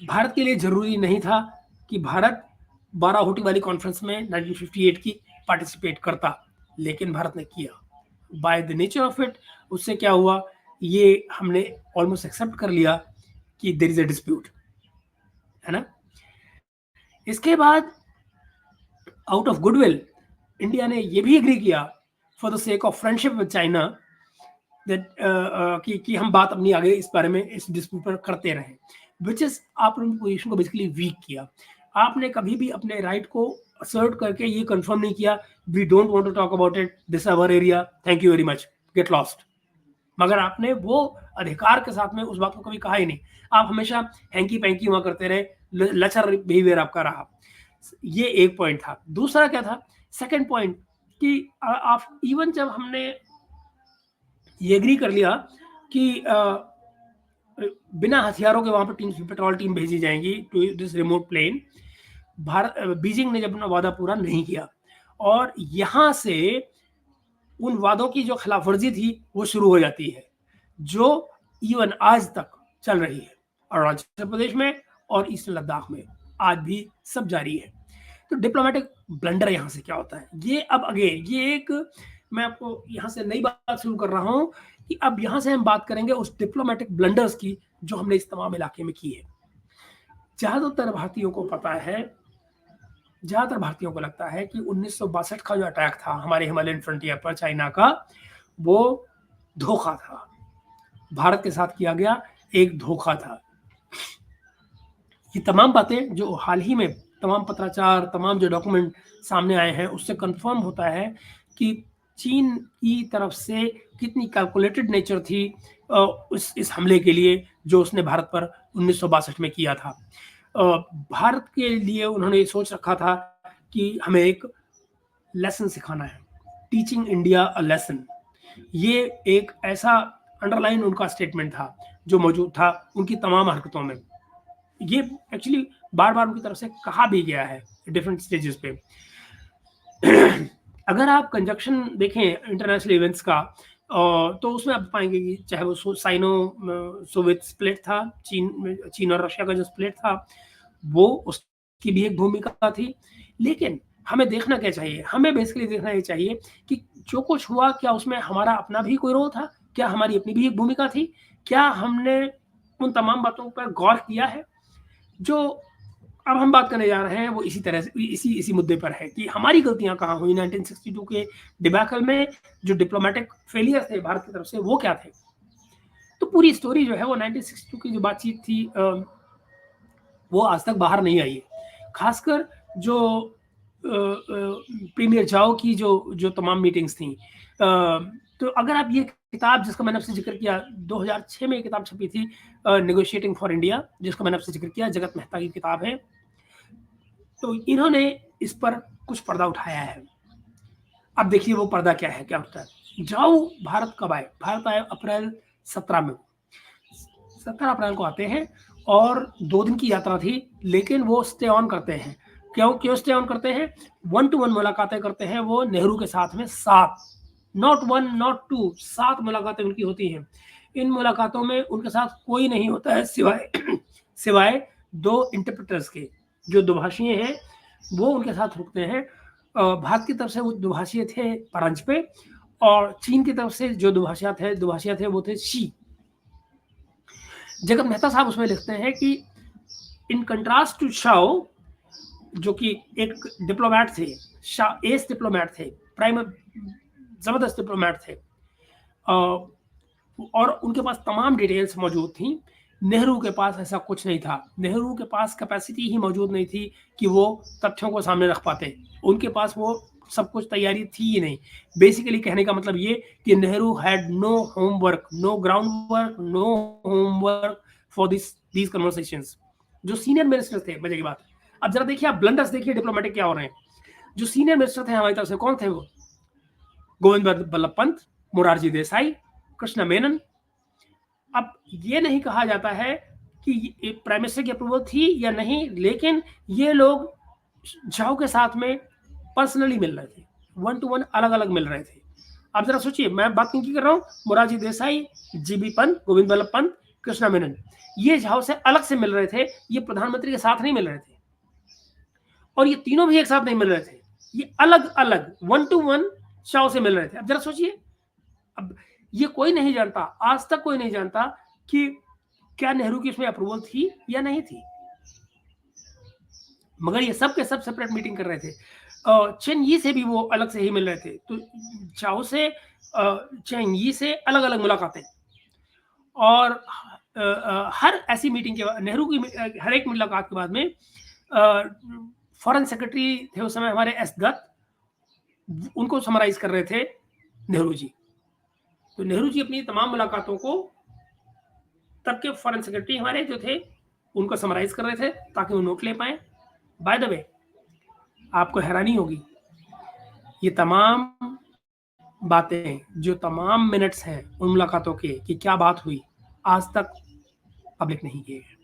भारत के लिए जरूरी नहीं था कि भारत 12 होटी वाली कॉन्फ्रेंस में 1958 की पार्टिसिपेट करता, लेकिन भारत ने किया। By the nature of it, उससे क्या हुआ, ये हमने ऑलमोस्ट एक्सेप्ट कर लिया कि देयर इज अ डिस्प्यूट, है ना। इसके बाद आउट ऑफ गुडविल इंडिया ने ये भी एग्री किया for the sake of friendship with China, that कि हम बात अपनी आगे इस बारे में, इस डिस्प्यूट पर करते रहे, विच इज आपने पोजीशन को बेसिकली वीक किया। आपने कभी भी अपने राइट को असर्ट करके ये कंफर्म नहीं किया, we don't want to talk about it, this is our area, thank you very much, get lost. मगर आपने वो अधिकार के साथ में उस बात को कभी कहा ही नहीं, आप हमेशा हैंकी पैंकी वहां करते रहे, लचर बिहेवियर आपका रहा। ये एक पॉइंट था। दूसरा क्या था, सेकंड पॉइंट, कि आप इवन जब हमने ये एग्री कर लिया कि बिना हथियारों के वहां पर पेट्रोल टीम भेजी जाएंगी to this remote plain, Beijing ने जब अपना वादा पूरा नहीं किया, और यहां से उन वादों की जो खिलाफ वर्जी थी वो शुरू हो जाती है, जो इवन आज तक चल रही है अरुणाचल प्रदेश में और ईस्टर्न लद्दाख में, आज भी सब जारी है। तो डिप्लोमेटिक ब्लंडर यहाँ से क्या होता है, ये अब अगेन ये एक, मैं आपको यहाँ से नई बात शुरू कर रहा हूँ कि अब यहाँ से हम बात करेंगे उस डिप्लोमेटिक ब्लंडर्स की जो हमने इस तमाम इलाके में की है। ज्यादातर भारतीयों को पता है, ज्यादातर भारतीयों को लगता है कि 1962 का जो अटैक था हमारे हिमालयन फ्रंटियर पर चाइना का, वो धोखा था, भारत के साथ किया गया एक धोखा था। ये तमाम बातें जो हाल ही में तमाम पत्राचार, तमाम जो डॉक्यूमेंट सामने आए हैं, उससे कंफर्म होता है कि चीन की तरफ से कितनी कैलकुलेटेड नेचर थी इस हमले के लिए जो उसने भारत पर 1962 में किया था। भारत के लिए उन्होंने सोच रखा था कि हमें एक लेसन सिखाना है, टीचिंग इंडिया अ लेसन। ये एक ऐसा अंडरलाइन उनका स्टेटमेंट था जो मौजूद था उनकी तमाम हरकतों में। ये एक्चुअली बार बार उनकी तरफ से कहा भी गया है डिफरेंट स्टेजेस पे। अगर आप कंजक्शन देखें इंटरनेशनल इवेंट्स का, तो उसमें आप पाएंगे कि चाहे वो साइनो सोवियत स्प्लिट था, चीन और रशिया का जो स्प्लिट था, वो उसकी भी एक भूमिका थी। लेकिन हमें देखना क्या चाहिए, हमें बेसिकली देखना ये चाहिए कि जो कुछ हुआ, क्या उसमें हमारा अपना भी कोई रोल था, क्या हमारी अपनी भी एक भूमिका थी, क्या हमने उन तमाम बातों पर गौर किया है। जो अब हम बात करने जा रहे हैं वो इसी तरह से इसी मुद्दे पर है कि हमारी गलतियां कहाँ हुई 1962 के डिबैकल में, जो डिप्लोमेटिक फेलियर थे भारत की तरफ से वो क्या थे। तो पूरी स्टोरी जो है वो 1962 की जो बातचीत थी वो आज तक बाहर नहीं आई है। खासकर जो प्रीमियर जाओ की जो तमाम मीटिंग्स थी, तो अगर आप ये किताब जिसका मैंने आपसे जिक्र किया, 2006 में किताब छपी थी नेगोशिएटिंग फॉर इंडिया, जिसका मैंने आपसे जिक्र किया, जगत मेहता की किताब है, तो इन्होंने इस पर कुछ पर्दा उठाया है। अब देखिए वो पर्दा क्या है, क्या होता है। जाओ भारत कब आए, भारत आए अप्रैल 17 में, 17 अप्रैल को आते हैं, और 2 दिन की यात्रा थी, लेकिन वो स्टे ऑन करते हैं। क्यों स्टे ऑन करते हैं? 1 टू 1 मुलाकातें करते हैं वो नेहरू के साथ में 7, नॉट 1 नॉट 2, 7 मुलाकातें उनकी होती हैं। इन मुलाकातों में उनके साथ कोई नहीं होता है सिवाय सिवाय 2 इंटरप्रेटर्स के, जो दुभाषी हैं वो उनके साथ रुकते हैं। भारत की तरफ से वो दुभाषी थे परांज पे, और चीन की तरफ से जो दुभाषिया थे वो थे शी। जगत मेहता साहब उसमें लिखते हैं कि इन कंट्रास्ट टू शाओ, जो कि एक डिप्लोमेट थे, एस डिप्लोमेट थे, प्राइम जबरदस्त डिप्लोमेट थे, और उनके पास तमाम डिटेल्स मौजूद थी। नेहरू के पास ऐसा कुछ नहीं था। नेहरू के पास कैपेसिटी ही मौजूद नहीं थी कि वो तथ्यों को सामने रख पाते। उनके पास वो सब कुछ तैयारी थी ही नहीं। बेसिकली कहने का मतलब ये कि Nehru had no homework, no ground work, no homework for these conversations. जो सीनियर मिनिस्टर थे, मजे की बात, अब जरा देखिए, आप ब्लंडर्स देखिए डिप्लोमेटिक क्या हो रहे हैं। जो सीनियर मिनिस्टर थे हमारी तरफ से, कौन थे वो? गोविंद बल्लभ पंत, मोरारजी देसाई, कृष्णा मेनन। अब ये नहीं कहा जाता है कि प्राइम मिनिस्टर की अप्रूवल थी या नहीं, लेकिन ये लोग झाओ के साथ में पर्सनली मिल रहे थे, 1 टू 1 अलग अलग मिल रहे थे। अब जरा सोचिए, मैं बात किनकी कर रहा हूँ? मोरारजी देसाई, जीबी पंत, गोविंद बल्लभ पंत, कृष्णा मेनन। ये झाओ से अलग से मिल रहे थे, ये प्रधानमंत्री के साथ नहीं मिल रहे थे, और ये तीनों भी एक साथ नहीं मिल रहे थे, ये अलग अलग 1 टू 1 झाओ से मिल रहे थे। अब जरा सोचिए, अब ये कोई नहीं जानता, आज तक कोई नहीं जानता कि क्या नेहरू की इसमें अप्रूवल थी या नहीं थी, मगर ये सब के सब सेपरेट मीटिंग कर रहे थे। चेन यी से भी वो अलग से ही मिल रहे थे। तो झाओ से चेन यी से अलग अलग मुलाकातें, और हर ऐसी मीटिंग के बाद, नेहरू की हर एक मुलाकात के बाद में फॉरेन सेक्रेटरी थे उस समय हमारे एस दत्त, उनको समराइज कर रहे थे नेहरू जी। तो नेहरू जी अपनी तमाम मुलाकातों को तब के फॉरेन सेक्रेटरी हमारे जो थे उनको समराइज कर रहे थे ताकि वो नोट ले पाए। बाय द वे, आपको हैरानी होगी, ये तमाम बातें, जो तमाम मिनट्स हैं उन मुलाकातों के कि क्या बात हुई, आज तक पब्लिक नहीं किए गए।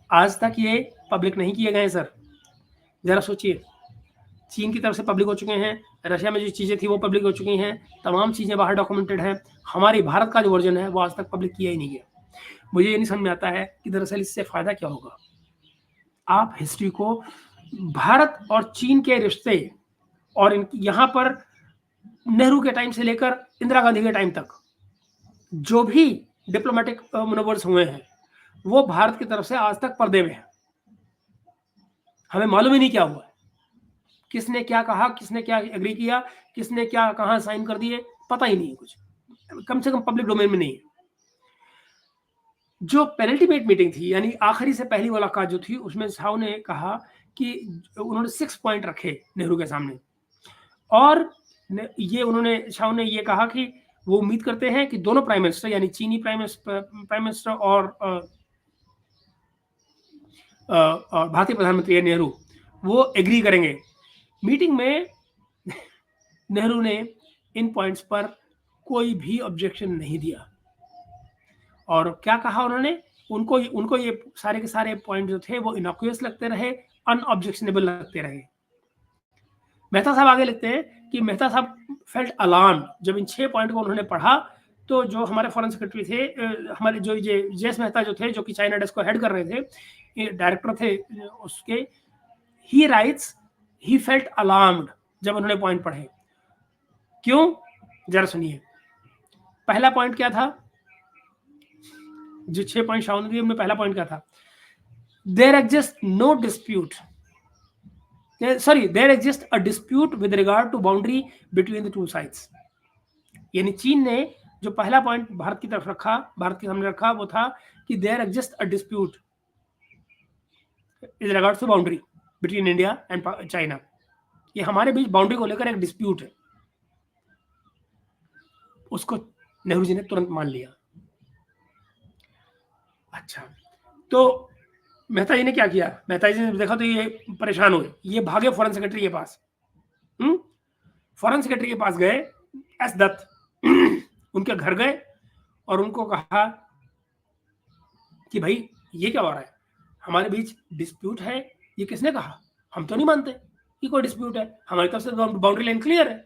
आज तक ये पब्लिक नहीं किए गए सर। जरा सोचिए, चीन की तरफ से पब्लिक हो चुके हैं, रशिया में जो चीज़ें थी वो पब्लिक हो चुकी हैं, तमाम चीज़ें बाहर डॉक्यूमेंटेड हैं। हमारी भारत का जो वर्जन है वो आज तक पब्लिक किया ही नहीं गया। मुझे ये नहीं समझ में आता है कि दरअसल इससे फ़ायदा क्या होगा। आप हिस्ट्री को, भारत और चीन के रिश्ते, और यहाँ पर नेहरू के टाइम से लेकर इंदिरा गांधी के टाइम तक जो भी डिप्लोमेटिक मनोवर्स हुए हैं, वो भारत की तरफ से आज तक पर्दे में है। हमें मालूम ही नहीं क्या हुआ, किसने क्या कहा, किसने क्या एग्री किया, किसने क्या कहाँ साइन कर दिए, पता ही नहीं है कुछ, कम से कम पब्लिक डोमेन में नहीं है। जो पेनल्टीमेट मीटिंग थी, यानी आखिरी से पहली मुलाकात जो थी, उसमें झाओ ने कहा कि उन्होंने 6 पॉइंट रखे नेहरू के सामने, और ये उन्होंने, झाओ ने ये कहा कि वो उम्मीद करते हैं कि दोनों प्राइम मिनिस्टर, यानी चीनी प्राइम मिनिस्टर और भारतीय प्रधानमंत्री नेहरू, वो एग्री करेंगे। मीटिंग में नेहरू ने इन पॉइंट्स पर कोई भी ऑब्जेक्शन नहीं दिया, और क्या कहा उन्होंने, उनको ये सारे के सारे पॉइंट जो थे वो इनॉक्यूअस लगते रहे, अनऑब्जेक्शनेबल लगते रहे। मेहता साहब आगे लिखते हैं कि मेहता साहब फेल्ट अलार्म, जब इन 6 पॉइंट को उन्होंने पढ़ा, तो जो हमारे फॉरेन सेक्रेटरी थे, हमारे जो जेएस मेहता जो थे, जो कि चाइना डेस्क को हेड कर रहे थे, डायरेक्टर थे उसके, ही राइट्स ही फेल्ट अलार्म्ड जब उन्होंने पॉइंट पढ़े। क्यों? जरा सुनिए। पहला पॉइंट क्या था? जो 6 पॉइंट शाह ने दिए उनमें पहला पॉइंट क्या था? There exist no dispute, there exist a dispute with regard to boundary between the two sides. यानी चीन ने जो पहला पॉइंट भारत की तरफ रखा, भारत के सामने रखा, वो था कि there exist a dispute with regard to boundary between India and China. ये हमारे बीच बाउंड्री को लेकर एक डिस्प्यूट है। उसको नेहरू जी ने तुरंत मान लिया। अच्छा, तो मेहता जी ने क्या किया? मेहता जी ने देखा तो ये परेशान हुए, ये भागे फॉरेन सेक्रेटरी के पास। फॉरेन सेक्रेटरी के पास गए, एस दत्त उनके घर गए और उनको कहा कि भाई ये क्या हो रहा है, हमारे बीच डिस्प्यूट है, ये किसने कहा, हम तो नहीं मानते कि कोई डिस्प्यूट है, हमारी तरफ से बाउंड्री लाइन क्लियर है।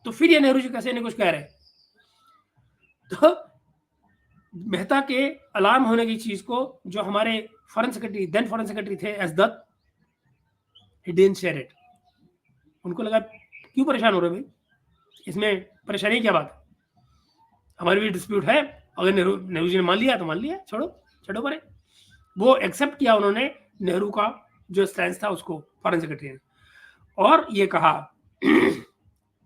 तो फिर ये नेहरू जी कैसे नहीं कुछ कह रहे। तो मेहता के अलार्म होने की चीज को जो हमारे foreign secretary, then foreign secretary थे S Dutt, he didn't share it. उनको लगा क्यों परेशान हो रहे भाई, इसमें परेशानी क्या बात है, हमारे भी डिस्प्यूट है, अगर नेहरू जी ने मान लिया तो मान लिया, छोड़ो परे। वो एक्सेप्ट किया उन्होंने नेहरू का जो स्टैंस था उसको, फॉरेन सेक्रेटरी ने, और ये कहा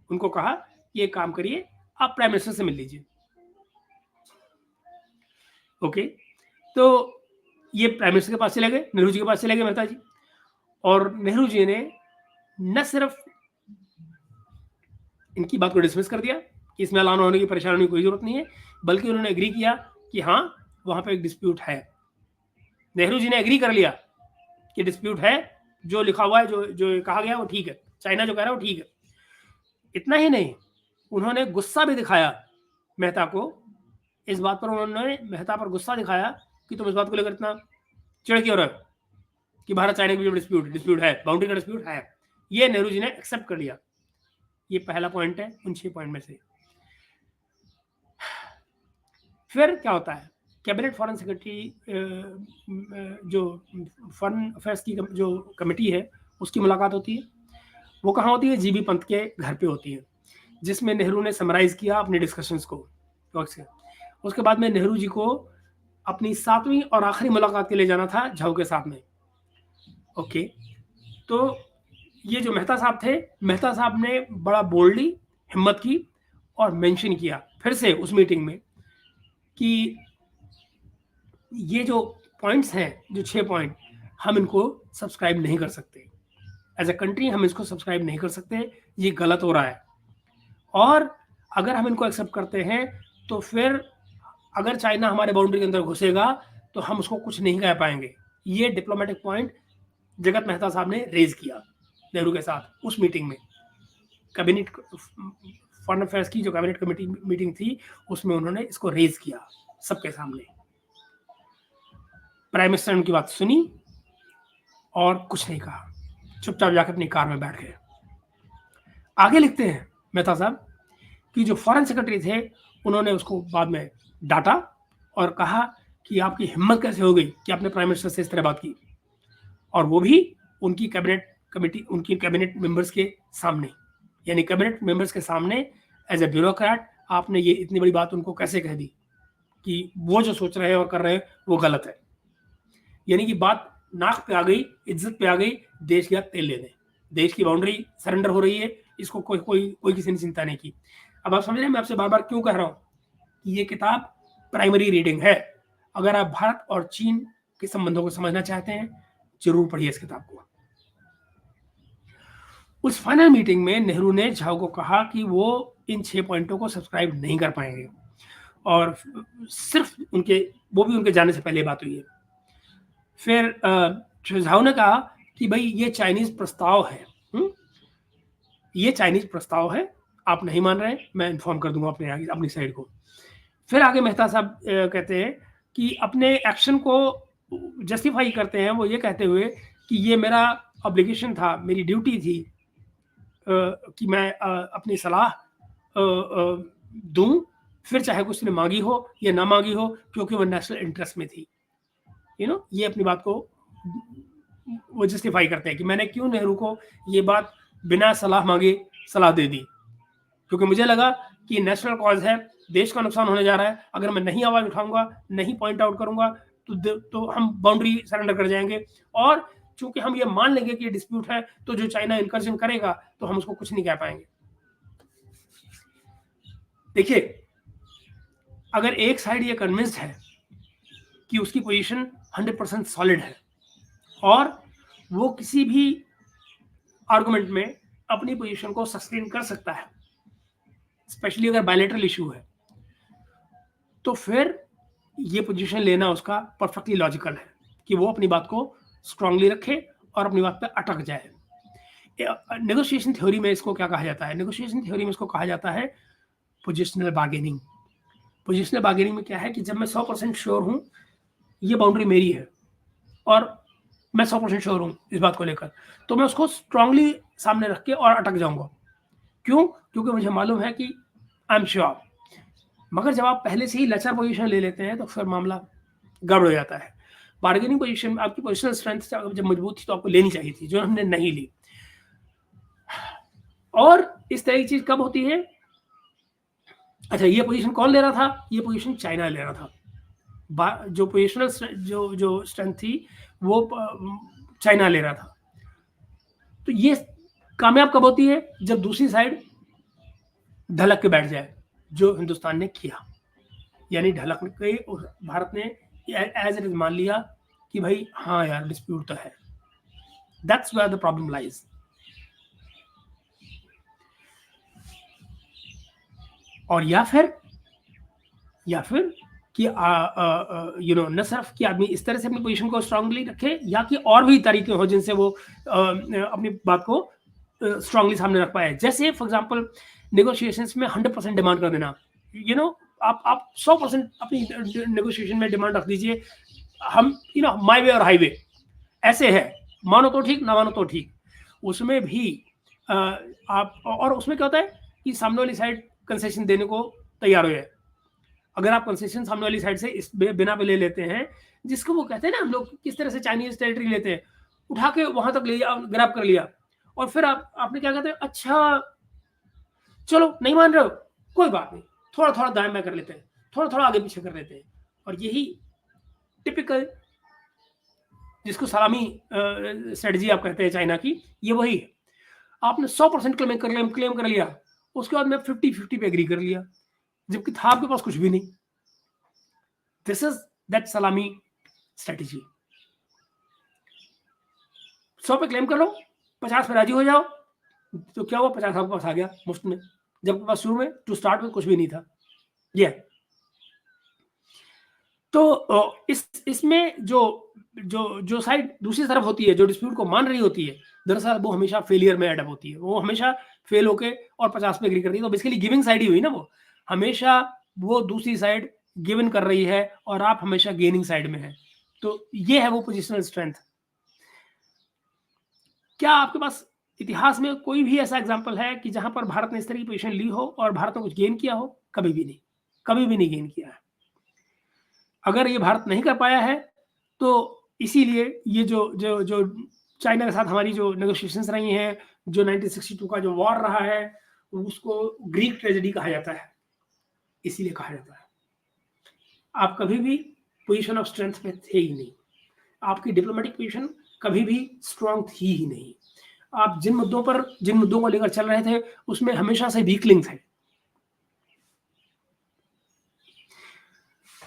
उनको कहा ये काम करिए, आप प्राइम मिनिस्टर से मिल लीजिए। ओके, तो ये प्राइम मिनिस्टर के पास चले गए, नेहरू जी के पास चले गए मेहता जी, और नेहरू जी ने न सिर्फ इनकी बात को डिसमिस कर दिया कि इसमें अलार्म होने की परेशानी की कोई जरूरत नहीं है, बल्कि उन्होंने एग्री किया कि हाँ वहां पे एक डिस्प्यूट है। नेहरू जी ने एग्री कर लिया कि डिस्प्यूट है, जो लिखा हुआ है, जो कहा गया वो ठीक है, चाइना जो कह रहा है वो ठीक है। इतना ही नहीं, उन्होंने गुस्सा भी दिखाया मेहता को, इस बात पर उन्होंने मेहता पर गुस्सा दिखाया कि तुम इस बात को लेकर इतना चिढ़ क्यों रहे कि भारत चाइना के बीच डिस्प्यूट है, बाउंड्री का डिस्प्यूट है। ये नेहरू जी ने एक्सेप्ट कर लिया। ये पहला पॉइंट है उन 6 पॉइंट में से। फिर क्या होता है, कैबिनेट फॉरेन सेक्रेटरी जो फॉरेन अफेयर्स की जो कमेटी है उसकी मुलाकात होती है। वो कहाँ होती है, जीबी पंत के घर पे होती है, जिसमें नेहरू ने समराइज किया अपने डिस्कशंस को। उसके बाद में नेहरू जी को अपनी 7वीं और आखिरी मुलाकात के लिए जाना था झाऊ के साथ में। ओके, तो ये जो मेहता साहब थे, मेहता साहब ने बड़ा बोल्डली हिम्मत की और मेंशन किया फिर से उस मीटिंग में कि ये जो पॉइंट्स हैं, जो 6 पॉइंट, हम इनको सब्सक्राइब नहीं कर सकते, एज अ कंट्री हम इसको सब्सक्राइब नहीं कर सकते, ये गलत हो रहा है, और अगर हम इनको एक्सेप्ट करते हैं तो फिर अगर चाइना हमारे बाउंड्री के अंदर घुसेगा तो हम उसको कुछ नहीं कह पाएंगे। ये डिप्लोमेटिक पॉइंट जगत मेहता साहब ने रेज किया नेहरू के साथ उस मीटिंग में। कैबिनेट फॉरेन अफेयर्स की जो कैबिनेट कमेटी मीटिंग थी उसमें उन्होंने इसको रेज किया सबके सामने। प्राइम मिनिस्टर ने उनकी बात सुनी और कुछ नहीं कहा, चुपचाप जाकर अपनी कार में बैठ गए। आगे लिखते हैं मेहता साहब कि जो फॉरेन सेक्रेटरी थे उन्होंने उसको बाद में डांटा और कहा कि आपकी हिम्मत कैसे हो गई कि आपने प्राइम मिनिस्टर से इस तरह बात की, और वो भी उनकी कैबिनेट कमेटी, उनकी कैबिनेट मेंबर्स के सामने, यानी कैबिनेट मेंबर्स के सामने एज ए ब्यूरोक्रेट आपने ये इतनी बड़ी बात उनको कैसे कह दी कि वो जो सोच रहे हैं और कर रहे हैं वो गलत है। यानी कि बात नाक पे आ गई, इज्जत पे आ गई, देश गया तेल लेने, देश की बाउंड्री सरेंडर हो रही है, इसको कोई किसी ने चिंता नहीं की। अब आप समझ रहे हैं मैं आपसे बार बार क्यों कह रहा हूँ कि ये किताब प्राइमरी रीडिंग है। अगर आप भारत और चीन के संबंधों को समझना चाहते हैं जरूर पढ़िए इस किताब को। उस फाइनल मीटिंग में नेहरू ने झाओ को कहा कि वो इन 6 पॉइंटों को सब्सक्राइब नहीं कर पाएंगे, और सिर्फ वो भी उनके जाने से पहले बात हुई है। फिर झाओ ने कहा कि भाई ये चाइनीज प्रस्ताव है, ये चाइनीज प्रस्ताव है, आप नहीं मान रहे, मैं इन्फॉर्म कर दूंगा अपनी साइड को। फिर आगे मेहता साहब कहते हैं कि अपने एक्शन को जस्टिफाई करते हैं वो ये कहते हुए कि ये मेरा ऑब्लिगेशन था, मेरी ड्यूटी थी कि मैं अपनी सलाह दूं, फिर चाहे कुछ ने मांगी हो या ना मांगी हो, क्योंकि वो नेशनल इंटरेस्ट में थी। ये अपनी बात को वो जस्टिफाई करते हैं कि मैंने क्यों नेहरू को ये बात बिना सलाह मांगे सलाह दे दी, क्योंकि मुझे लगा कि नेशनल कॉज है, देश का नुकसान होने जा रहा है, अगर मैं नहीं आवाज उठाऊंगा, नहीं पॉइंट आउट करूंगा तो हम बाउंड्री सरेंडर कर जाएंगे, और चूंकि हम ये मान लेंगे कि डिस्प्यूट है तो जो चाइना इंकर्जन करेगा तो हम उसको कुछ नहीं कह पाएंगे। देखिए, अगर एक साइड ये कन्विंस्ड है कि उसकी पोजीशन 100% सॉलिड है और वो किसी भी आर्गुमेंट में अपनी पोजीशन को सस्टेन कर सकता है, स्पेशली अगर बायलैटरल इशू है, तो फिर ये पोजीशन लेना उसका परफेक्टली लॉजिकल है कि वो अपनी बात को स्ट्रांगली रखे और अपनी बात पे अटक जाए। नेगोशिएशन थ्योरी में इसको क्या कहा जाता है? नेगोशिएशन थ्योरी में इसको कहा जाता है पोजिशनल बार्गेनिंग। पोजिशनल बार्गेनिंग में क्या है कि जब मैं 100% श्योर हूं ये बाउंड्री मेरी है और मैं 100% श्योर हूँ इस बात को लेकर, तो मैं उसको स्ट्रांगली सामने रख के और अटक जाऊंगा। क्यों? क्योंकि मुझे मालूम है कि आई एम श्योर। मगर जब आप पहले से ही लचर पोजीशन ले लेते हैं तो फिर मामला गड़बड़ हो जाता है। बार्गेनिंग पोजीशन, आपकी पोजिशनल स्ट्रेंथ जब मजबूत थी तो आपको लेनी चाहिए थी, जो हमने नहीं ली। और इस तरह की चीज कब होती है? अच्छा, ये पोजीशन कौन ले रहा था? ये पोजीशन चाइना ले रहा था। जो पोजिशनल जो स्ट्रेंथ थी वो चाइना ले रहा था। तो ये कामयाब कब होती है? जब दूसरी साइड ढलक के बैठ जाए, जो हिंदुस्तान ने किया। यानी ढलक के भारत ने एज इट इज मान लिया कि भाई हाँ यार डिस्प्यूट तो है। That's where the problem lies. और या फिर कि न सिर्फ कि आदमी इस तरह से अपनी पोजीशन को स्ट्रांगली रखे, या कि और भी तरीके हो जिनसे वो अपनी बात को स्ट्रांगली सामने रख पाए। जैसे फॉर एग्जांपल नेगोशिएशंस में 100% डिमांड कर देना। आप 100% अपनी नेगोशिएशन में डिमांड रख दीजिए, हम माय वे और हाईवे ऐसे है, मानो तो ठीक, ना मानो तो ठीक। उसमें भी आप, और उसमें क्या होता है कि सामने वाली साइड कंसेशन देने को तैयार हो जाए। अगर आप कंसेशन सामने वाली साइड से इस बिना पे ले लेते हैं, जिसको वो कहते हैं ना, हम लोग किस तरह से चाइनीज टेरिटरी लेते हैं, उठा के वहां तक ले ग्रैब कर लिया, और फिर आपने क्या कहते हैं, अच्छा चलो नहीं मान रहे हो, कोई बात नहीं, थोड़ा थोड़ा दाएं बाएं कर लेते हैं, थोड़ा थोड़ा आगे पीछे कर लेते हैं। और यही टिपिकल, जिसको सलामी स्ट्रेटजी आप कहते हैं चाइना की, ये वही है। आपने 100% क्लेम कर लिया, उसके बाद में 50-50 पे एग्री कर लिया, जबकि था आपके पास कुछ भी नहीं। दिस इज दैट सलामी स्ट्रेटजी। 100 पे क्लेम कर लो, 50 पे राजी हो जाओ, तो क्या हुआ, 50 आपके पास आ गया मुफ्त में, जबकि पास शुरू में टू स्टार्ट में कुछ भी नहीं था। ये तो इसमें जो साइड दूसरी तरफ होती है, जो डिस्प्यूट को मान रही होती है, दरअसल वो हमेशा फेलियर में एडअप होती है। वो हमेशा फेल होके और 50 पे एग्री करती है। तो बेसिकली गिविंग साइड ही हुई ना, वो हमेशा वो दूसरी साइड गिवन कर रही है और आप हमेशा गेनिंग साइड में है। तो ये है वो पोजिशनल स्ट्रेंथ। क्या आपके पास इतिहास में कोई भी ऐसा एग्जाम्पल है कि जहां पर भारत ने इस तरह की पोजिशन ली हो और भारत ने कुछ गेन किया हो? कभी भी नहीं, कभी भी नहीं गेन किया है। अगर ये भारत नहीं कर पाया है तो इसीलिए ये जो चाइना के साथ हमारी जो नेगोशिएशंस रही हैं, जो 1962 का जो वॉर रहा है, उसको ग्रीक ट्रेजेडी कहा जाता है। इसीलिए कहा जाता है, आप कभी भी पोजीशन ऑफ स्ट्रेंथ में थे ही नहीं, आपकी डिप्लोमेटिक पोजीशन कभी भी स्ट्रांग थी ही नहीं। आप जिन मुद्दों को लेकर चल रहे थे, उसमें हमेशा से वीकलिंग थे।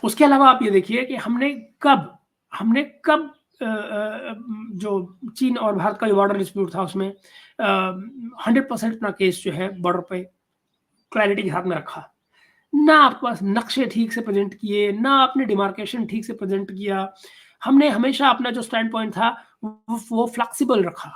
उसके अलावा आप ये देखिए कि हमने कब जो चीन और भारत का जो बॉर्डर डिस्प्यूट था, उसमें 100% अपना केस जो है बॉर्डर पे क्लैरिटी के साथ में रखा। ना आपके पास नक्शे ठीक से प्रेजेंट किए, ना आपने डिमार्केशन ठीक से प्रेजेंट किया। हमने हमेशा अपना जो स्टैंड पॉइंट था वो फ्लेक्सिबल रखा।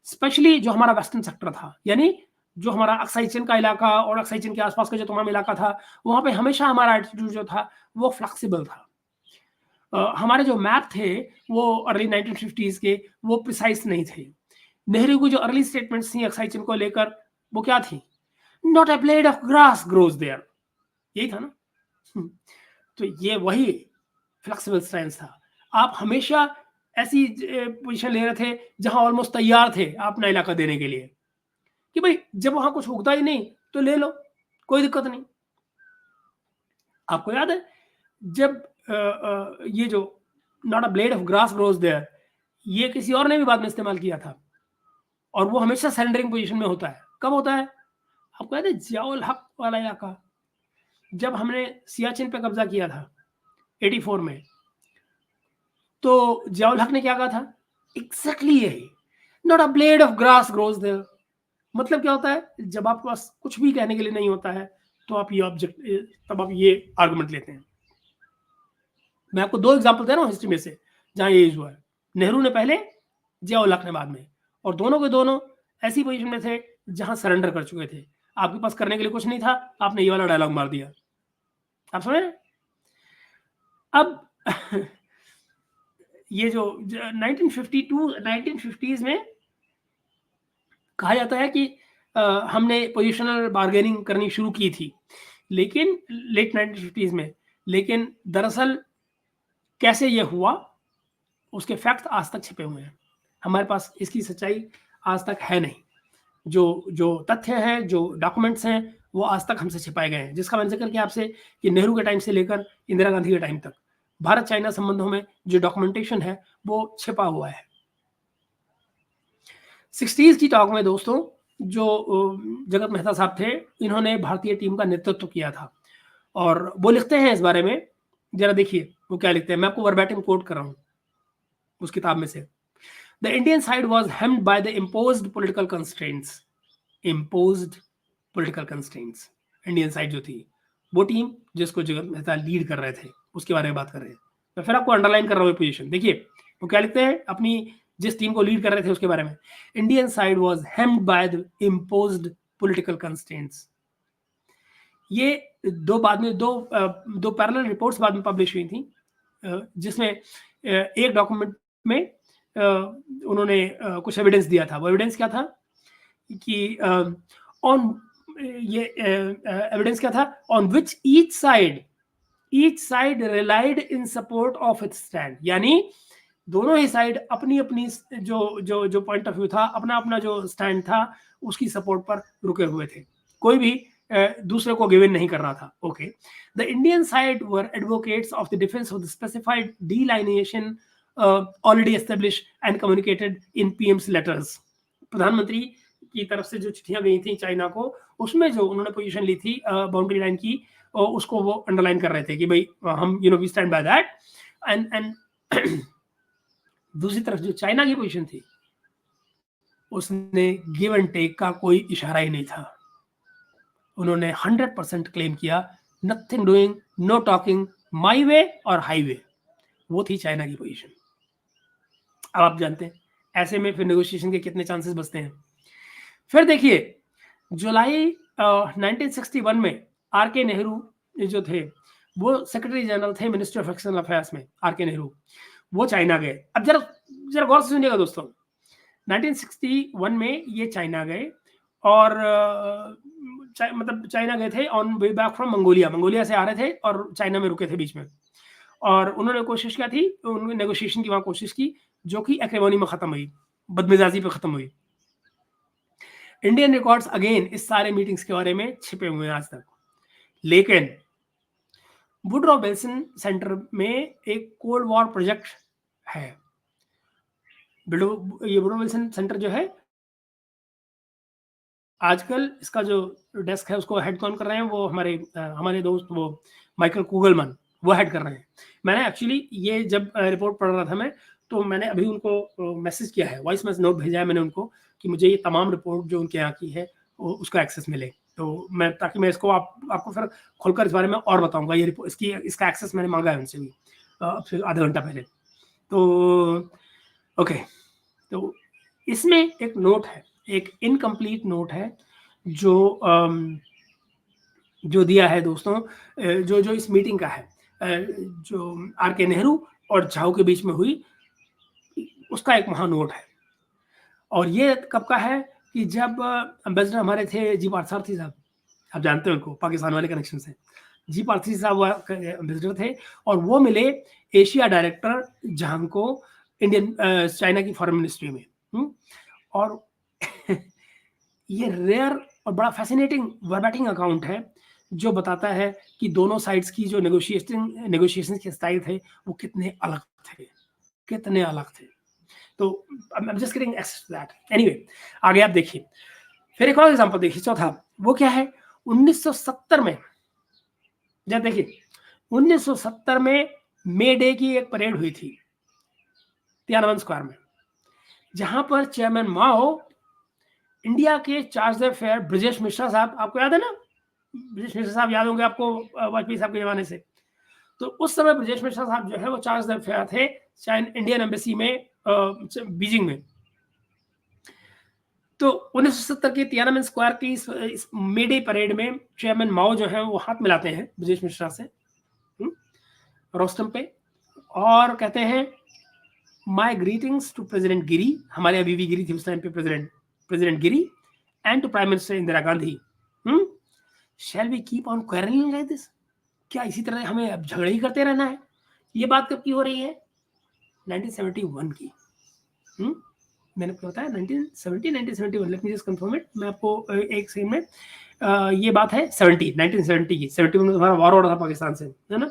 स्पेशली जो हमारा वेस्टर्न सेक्टर था, यानी जो हमारा अक्साई चीन का इलाका और अक्साई चीन के आसपास का जो तमाम इलाका था, वहां पे हमेशा हमारा एटीट्यूड जो था वो फ्लेक्सिबल था। हमारे जो मैप थे वो अर्ली 1950s के, वो प्रिसाइज नहीं थे। नेहरू की जो अर्ली स्टेटमेंट्स थी अक्साई चीन को लेकर, वो क्या थी? Not a blade of grass grows there, यही था ना। तो ये वही फ्लेक्सिबल स्टैंस था। आप हमेशा ऐसी पोजीशन ले रहे थे जहां ऑलमोस्ट तैयार थे अपना इलाका देने के लिए, कि भाई जब वहां कुछ उगता ही नहीं तो ले लो, कोई दिक्कत नहीं। आपको याद है जब ये जो not a blade of grass grows there, ये किसी और ने भी बाद में इस्तेमाल किया था, और वो हमेशा सरेंडरिंग पोजीशन में होता है। कब होता है? आपको याद है जियाउल हक वाला इलाका, जब हमने सियाचिन पे कब्जा किया था 84 में, तो जियाउल हक ने क्या कहा था? एग्जैक्टली यही, not a blade of grass grows there. मतलब क्या होता है? जब आपके पास कुछ भी कहने के लिए नहीं होता है, तो आप ये आर्गुमेंट लेते हैं। मैं आपको 2 एग्जांपल दे रहा हूं हिस्ट्री में से जहां ये यूज हुआ है। नेहरू ने पहले, जियाउल हक ने बाद में, और दोनों के दोनों ऐसी पोजीशन में थे जहां सरेंडर कर चुके थे। आपके पास करने के लिए कुछ नहीं था, आपने ये वाला डायलॉग मार दिया। आप सुने? अब ये जो 1952 1950s में कहा जाता है कि हमने पोजिशनल बार्गेनिंग करनी शुरू की थी, लेकिन लेट 1950s में, लेकिन दरअसल कैसे ये हुआ उसके फैक्ट आज तक छिपे हुए हैं। हमारे पास इसकी सच्चाई आज तक है नहीं। जो जो तथ्य हैं, जो डॉक्यूमेंट्स हैं, वो आज तक हमसे छिपाए गए हैं, जिसका मैंने जिक्र किया आपसे कि नेहरू के टाइम से लेकर इंदिरा गांधी के टाइम तक भारत चाइना संबंधों में जो डॉक्यूमेंटेशन है वो छिपा हुआ है। 60s की टॉक में दोस्तों जो जगत मेहता साहब थे, इन्होंने भारतीय टीम का नेतृत्व किया था और वो लिखते हैं इस बारे में, जरा देखिए वो क्या लिखते हैं। मैं आपको वर्बैटिम कोट कर रहा हूँ उस किताब में से। The Indian side was hemmed by the imposed political constraints. Imposed political constraints. Indian side जो थी वो टीम जिसको जगत मेहता लीड कर रहे थे उसके बारे में बात कर रहे हैं। मैं फिर आपको अंडरलाइन कर रहा हूँ पोजीशन। देखिए वो क्या लिखते हैं अपनी जिस टीम को लीड कर रहे थे उसके बारे में। Indian side was hemmed by the imposed political constraints. ये दो पैरेलल रिपोर्ट्स बाद में पब्लिश हुई थी, जिसमें एक डॉक्यूमेंट में उन्होंने कुछ एविडेंस दिया था। वो एविडेंस क्या था कि ऑन ये एविडेंस क्या था, on which each side relied in support of its stand. यानी दोनों ही साइड अपनी अपनी जो पॉइंट ऑफ व्यू था, अपना अपना जो स्टैंड था, उसकी सपोर्ट पर रुके हुए थे। कोई भी दूसरे को गिवन नहीं कर रहा था। Okay, the Indian side were advocates of the defence of the specified delineation already establish and communicated in PM's letters. प्रधानमंत्री की तरफ से जो चिट्ठियां गई थी चाइना को, उसमें जो उन्होंने पोजीशन ली थी बाउंड्री लाइन की, उसको वो अंडरलाइन कर रहे थे कि भाई हम we stand by that. And दूसरी तरफ जो चाइना की पोजीशन थी, उसने गिव एंड टेक का कोई इशारा ही नहीं था। उन्होंने 100% क्लेम किया, नथिंग डूइंग, नो टॉकिंग, माई वे और हाईवे। वो थी चाइना की पोजीशन। अब आप जानते हैं ऐसे में फिर नेगोशिएशन के कितने चांसेस बचते हैं। फिर देखिए जुलाई 1961 में आर के नेहरू जो थे वो सेक्रेटरी जनरल थे मिनिस्ट्री ऑफ एक्सटर्नल अफेयर्स में। आर के नेहरू वो चाइना गए। अब जरा गौर से सुनिएगा दोस्तों, 1961 में ये चाइना गए और मतलब चाइना गए थे on way back from Mongolia से आ रहे थे और चाइना में रुके थे बीच में। और उन्होंने कोशिश क्या थी, उन्होंने नेगोशिएशन की वहां कोशिश की, जो कि एक्रेमोनी में खत्म हुई, बदमिजाजी पे खत्म हुई। इंडियन रिकॉर्ड्स अगेन इस सारे मीटिंग्स के बारे में छिपे हुए हैं आज तक। लेकिन वुडरो विल्सन सेंटर में एक कोल्ड वॉर प्रोजेक्ट है। ये वुडरो विल्सन सेंटर जो है आजकल इसका जो डेस्क है उसको हेड कौन कर रहे हैं, वो हमारे दोस्त वो माइकल कुगलमैन वो हेड कर रहे हैं। मैंने एक्चुअली ये जब रिपोर्ट पढ़ रहा था मैं, तो मैंने अभी उनको मैसेज किया है, वॉइस मैसेज नोट भेजा है मैंने उनको कि मुझे ये तमाम रिपोर्ट जो उनके यहाँ की है उसका एक्सेस मिले, तो मैं ताकि मैं इसको आपको फिर खोलकर इस बारे में और बताऊंगा। ये रिपोर्ट इसका एक्सेस मैंने मांगा है उनसे भी आधा घंटा पहले। तो ओके, तो इसमें एक नोट है, एक इनकम्प्लीट नोट है जो दिया है दोस्तों, जो इस मीटिंग का है, जो आर के नेहरू और झाओ के बीच में हुई, उसका एक महानोट है। और ये कब का है कि जब एम्बेसडर हमारे थे जी पार्थसारथी साहब, आप जानते हैं उनको पाकिस्तान वाले कनेक्शन से। जी पार्थसारथी साहब एम्बेसडर थे और वो मिले एशिया डायरेक्टर जहां को इंडियन चाइना की फॉरेन मिनिस्ट्री में। और ये रेयर और बड़ा फैसिनेटिंग वर्बैटिंग अकाउंट है जो बताता है कि दोनों साइड्स की जो नेगोशिएशन के स्टाइल थे वो कितने अलग थे। तो I'm just getting access to that. Anyway, आगे आप देखिए, फिर एक और एग्जांपल देखिए, चौथा वो क्या है, 1970 में जब देखिए 1970 में मे डे की एक परेड हुई थी तियानमन स्क्वायर में, जहां पर चेयरमैन माओ इंडिया के चार्ज फेयर ब्रजेश मिश्रा साहब, आपको याद है ना, ब्रजेश मिश्रा साहब याद होंगे आपको वाजपेयी साहब के जमाने से। तो उस समय ब्रजेश मिश्रा साहब जो है वो चार्ज फेयर थे इंडियन एम्बेसी में बीजिंग में। तो 1970 के तियानमन स्क्वायर की इस मे डे परेड में चेयरमैन माओ जो है वो हाथ मिलाते हैं ब्रजेश मिश्रा से रोस्टम पे, और कहते हैं my greetings to President Giri, हमारे अभी भी गिरी थी उस टाइम पे, President Giri, and to Prime Minister Indira Gandhi. Shall we keep on quarrelling like this, क्या इसी तरह हमें अब झगड़े ही करते रहना है? ये बात कब की हो रही है? 1971 की। मैंने आपको बताया 1970 1971, let me just confirm it, मैं आपको एक सेकंड में, ये बात है 1970 की। 71 में हमारा वॉर हो रहा था पाकिस्तान से, है ना?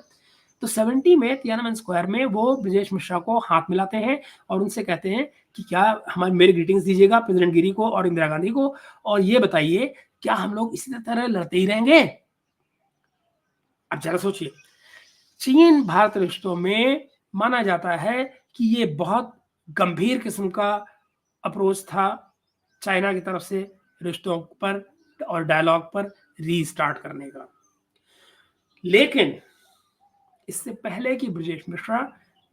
तो 70 में तियानमन स्क्वायर में वो ब्रजेश मिश्रा को हाथ मिलाते हैं और उनसे कहते हैं कि क्या हमारे मेरे ग्रीटिंग्स दीजिएगा प्रेसिडेंट गिरी को और इंदिरा गांधी को, और ये बताइए क्या हम लोग इसी तरह लड़ते ही रहेंगे? अब जरा सोचिए, चीन भारत रिश्तों में माना जाता है कि ये बहुत गंभीर किस्म का अप्रोच था चाइना की तरफ से रिश्तों पर और डायलॉग पर रीस्टार्ट करने का। लेकिन इससे पहले कि ब्रजेश मिश्रा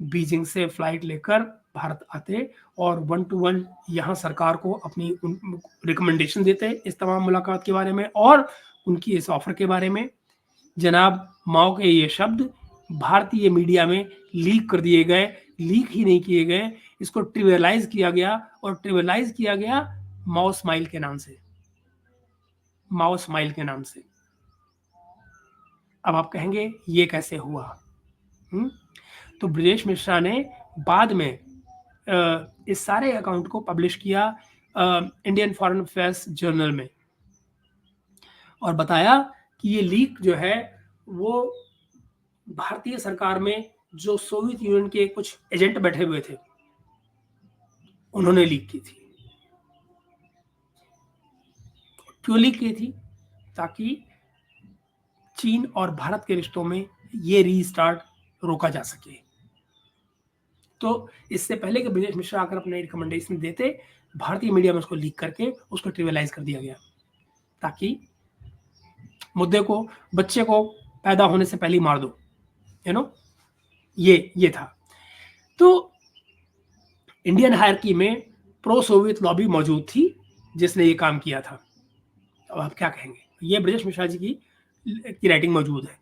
बीजिंग से फ्लाइट लेकर भारत आते और 1-to-1 यहाँ सरकार को अपनी रिकमेंडेशन देते इस तमाम मुलाकात के बारे में और उनकी इस ऑफर के बारे में, जनाब माओ के ये शब्द भारतीय मीडिया में लीक कर दिए गए। लीक ही नहीं किए गए, इसको ट्रिवियलाइज किया गया, और ट्रिवियलाइज किया गया माओ स्माइल के नाम से, माओ स्माइल के नाम से। अब आप कहेंगे ये कैसे हुआ? तो ब्रजेश मिश्रा ने बाद में इस सारे अकाउंट को पब्लिश किया इंडियन फॉरेन अफेयर्स जर्नल में और बताया कि ये लीक जो है वो भारतीय सरकार में जो सोवियत यूनियन के कुछ एजेंट बैठे हुए थे उन्होंने लीक की थी। क्यों लीक की थी? ताकि चीन और भारत के रिश्तों में ये रीस्टार्ट रोका जा सके। तो इससे पहले कि ब्रजेश मिश्रा आकर अपने रिकमेंडेशन देते, भारतीय मीडिया में उसको लीक करके उसको ट्रिवियलाइज कर दिया गया ताकि मुद्दे को, बच्चे को पैदा होने से पहले ही मार दो, यू नो, ये था। तो इंडियन हायरकी में प्रो सोवियत लॉबी मौजूद थी जिसने ये काम किया था। अब आप क्या कहेंगे? ये ब्रजेश मिश्रा जी की राइटिंग मौजूद है।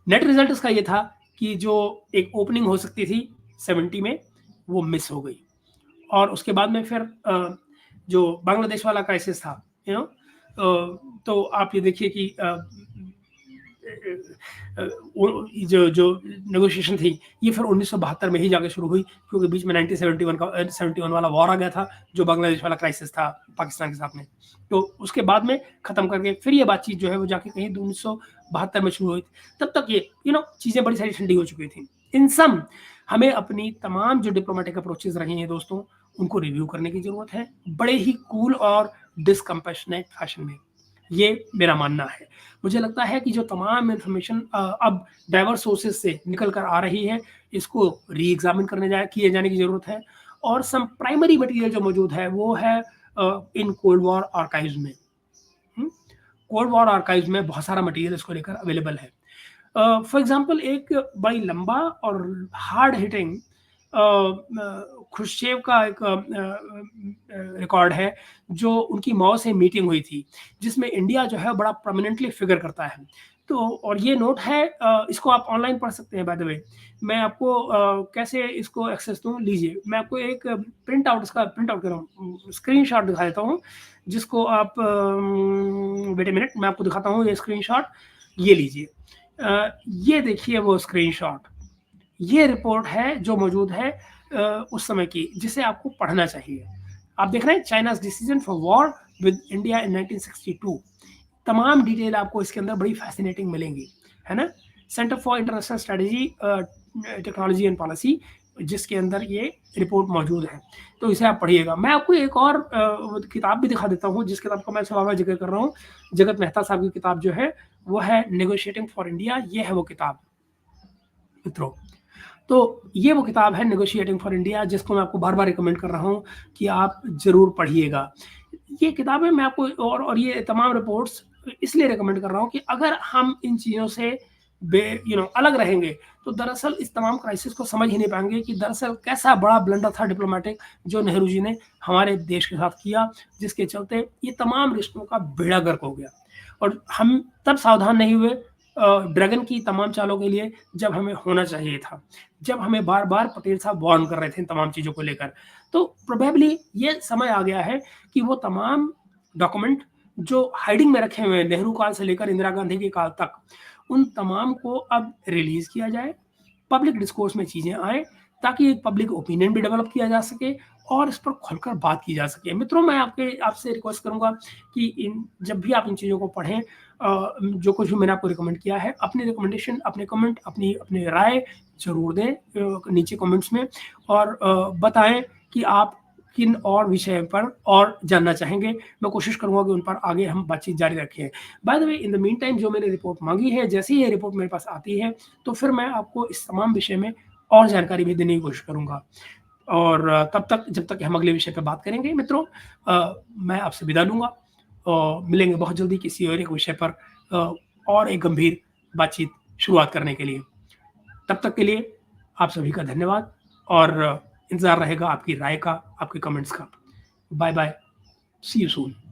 नेट रिजल्ट इसका ये था कि जो एक ओपनिंग हो सकती थी 70 में वो मिस हो गई, और उसके बाद में फिर जो बांग्लादेश वाला क्राइसिस था, यू नो, तो आप ये देखिए कि जो नेगोशिएशन थी ये फिर 1972 में ही जाके शुरू हुई, क्योंकि बीच में 1971 वाला वॉर आ गया था जो बांग्लादेश वाला क्राइसिस था पाकिस्तान के साथ में। तो उसके बाद में खत्म करके फिर ये बातचीत जो है वो जाके कहीं 1972 में शुरू हुई थी। तब तक ये चीजें बड़ी सारी ठंडी हो चुकी थी। इन सम हमें अपनी तमाम जो डिप्लोमेटिक अप्रोचेस रही हैं दोस्तों, उनको रिव्यू करने की जरूरत है बड़े ही कूल और डिसकम्पैशनेट फैशन में। ये मेरा मानना है। मुझे लगता है कि जो तमाम इंफॉर्मेशन अब डाइवर्स सोर्सेज से निकल कर आ रही है, इसको री एग्जामिन किए जाने की जरूरत है, और सम प्राइमरी मटेरियल जो मौजूद है वो है इन कोल्ड वॉर आर्काइव्स में। कोल्ड वॉर आर्काइव्स में बहुत सारा मटेरियल इसको लेकर अवेलेबल है। फॉर एग्जाम्पल एक बड़ी लंबा और हार्ड हिटिंग खुर्शचेव का एक रिकॉर्ड है जो उनकी माओ से मीटिंग हुई थी, जिसमें इंडिया जो है बड़ा प्रोमिनेंटली फिगर करता है। तो और ये नोट है, इसको आप ऑनलाइन पढ़ सकते हैं। बाय द वे मैं आपको कैसे इसको एक्सेस दूं, लीजिए मैं आपको एक प्रिंट आउट कर रहा हूँ, स्क्रीन शॉट दिखा देता हूँ, जिसको आप वेट ए मिनट, मैं आपको दिखाता हूँ ये स्क्रीन शॉट। ये लीजिए, ये देखिए वो स्क्रीन शॉट, ये रिपोर्ट है जो मौजूद है उस समय की, जिसे आपको पढ़ना चाहिए। आप देख रहे हैं China's decision for war with India in 1962। तमाम डिटेल आपको इसके अंदर बड़ी फैसिनेटिंग मिलेंगी, है ना। Centre for international strategy technology and policy, जिसके अंदर ये रिपोर्ट मौजूद है, तो इसे आप पढ़िएगा। मैं आपको एक और किताब भी दिखा देता हूँ, जिस किताब का मैं सवाल जिक्र कर रहा हूँ, जगत मेहता साहब की किताब जो है वो है नेगोशिएटिंग फॉर इंडिया। ये है वो किताब मित्रों। तो ये वो किताब है नेगोशिएटिंग फॉर इंडिया, जिसको मैं आपको बार बार रिकमेंड कर रहा हूँ कि आप जरूर पढ़िएगा। ये किताबें मैं आपको और ये तमाम रिपोर्ट्स इसलिए रिकमेंड कर रहा हूँ कि अगर हम इन चीज़ों से अलग रहेंगे तो दरअसल इस तमाम क्राइसिस को समझ ही नहीं पाएंगे कि दरअसल कैसा बड़ा ब्लंडर था डिप्लोमेटिक जो नेहरू जी ने हमारे देश के साथ किया, जिसके चलते ये तमाम रिश्तों का बेड़ा गर्क हो गया। और हम तब सावधान नहीं हुए ड्रैगन की तमाम चालों के लिए जब हमें होना चाहिए था, जब हमें बार-बार पटेल साहब वार्न कर रहे थे इन तमाम चीज़ों को लेकर। तो प्रोबेबली ये समय आ गया है कि वो तमाम डॉक्यूमेंट जो हाइडिंग में रखे हुए हैं नेहरू काल से लेकर इंदिरा गांधी के काल तक, उन तमाम को अब रिलीज़ किया जाए, पब्लिक डिस्कोर्स में चीज़ें आएँ, ताकि एक पब्लिक ओपिनियन भी डेवलप किया जा सके और इस पर खुलकर बात की जा सके। मित्रों, मैं आपसे रिक्वेस्ट करूँगा कि जब भी आप इन चीज़ों को पढ़ें, जो कुछ भी मैंने आपको रिकमेंड किया है, अपनी रिकमेंडेशन, अपने कमेंट, अपनी राय ज़रूर दें नीचे कमेंट्स में, और बताएँ कि आप किन और विषय पर और जानना चाहेंगे। मैं कोशिश करूँगा कि उन पर आगे हम बातचीत जारी रखें। By the way, in the mean time जो मैंने रिपोर्ट माँगी है, जैसे ही ये रिपोर्ट मेरे पास आती है, तो फिर मैं आपको इस तमाम विषय में और जानकारी भी देने की कोशिश करूँगा। और तब तक, जब तक हम अगले विषय पे बात करेंगे मित्रों, मैं आपसे विदा लूँगा और मिलेंगे बहुत जल्दी किसी और एक विषय पर और एक गंभीर बातचीत शुरुआत करने के लिए। तब तक के लिए आप सभी का धन्यवाद और इंतज़ार रहेगा आपकी राय का, आपके कमेंट्स का। Bye bye, see you soon.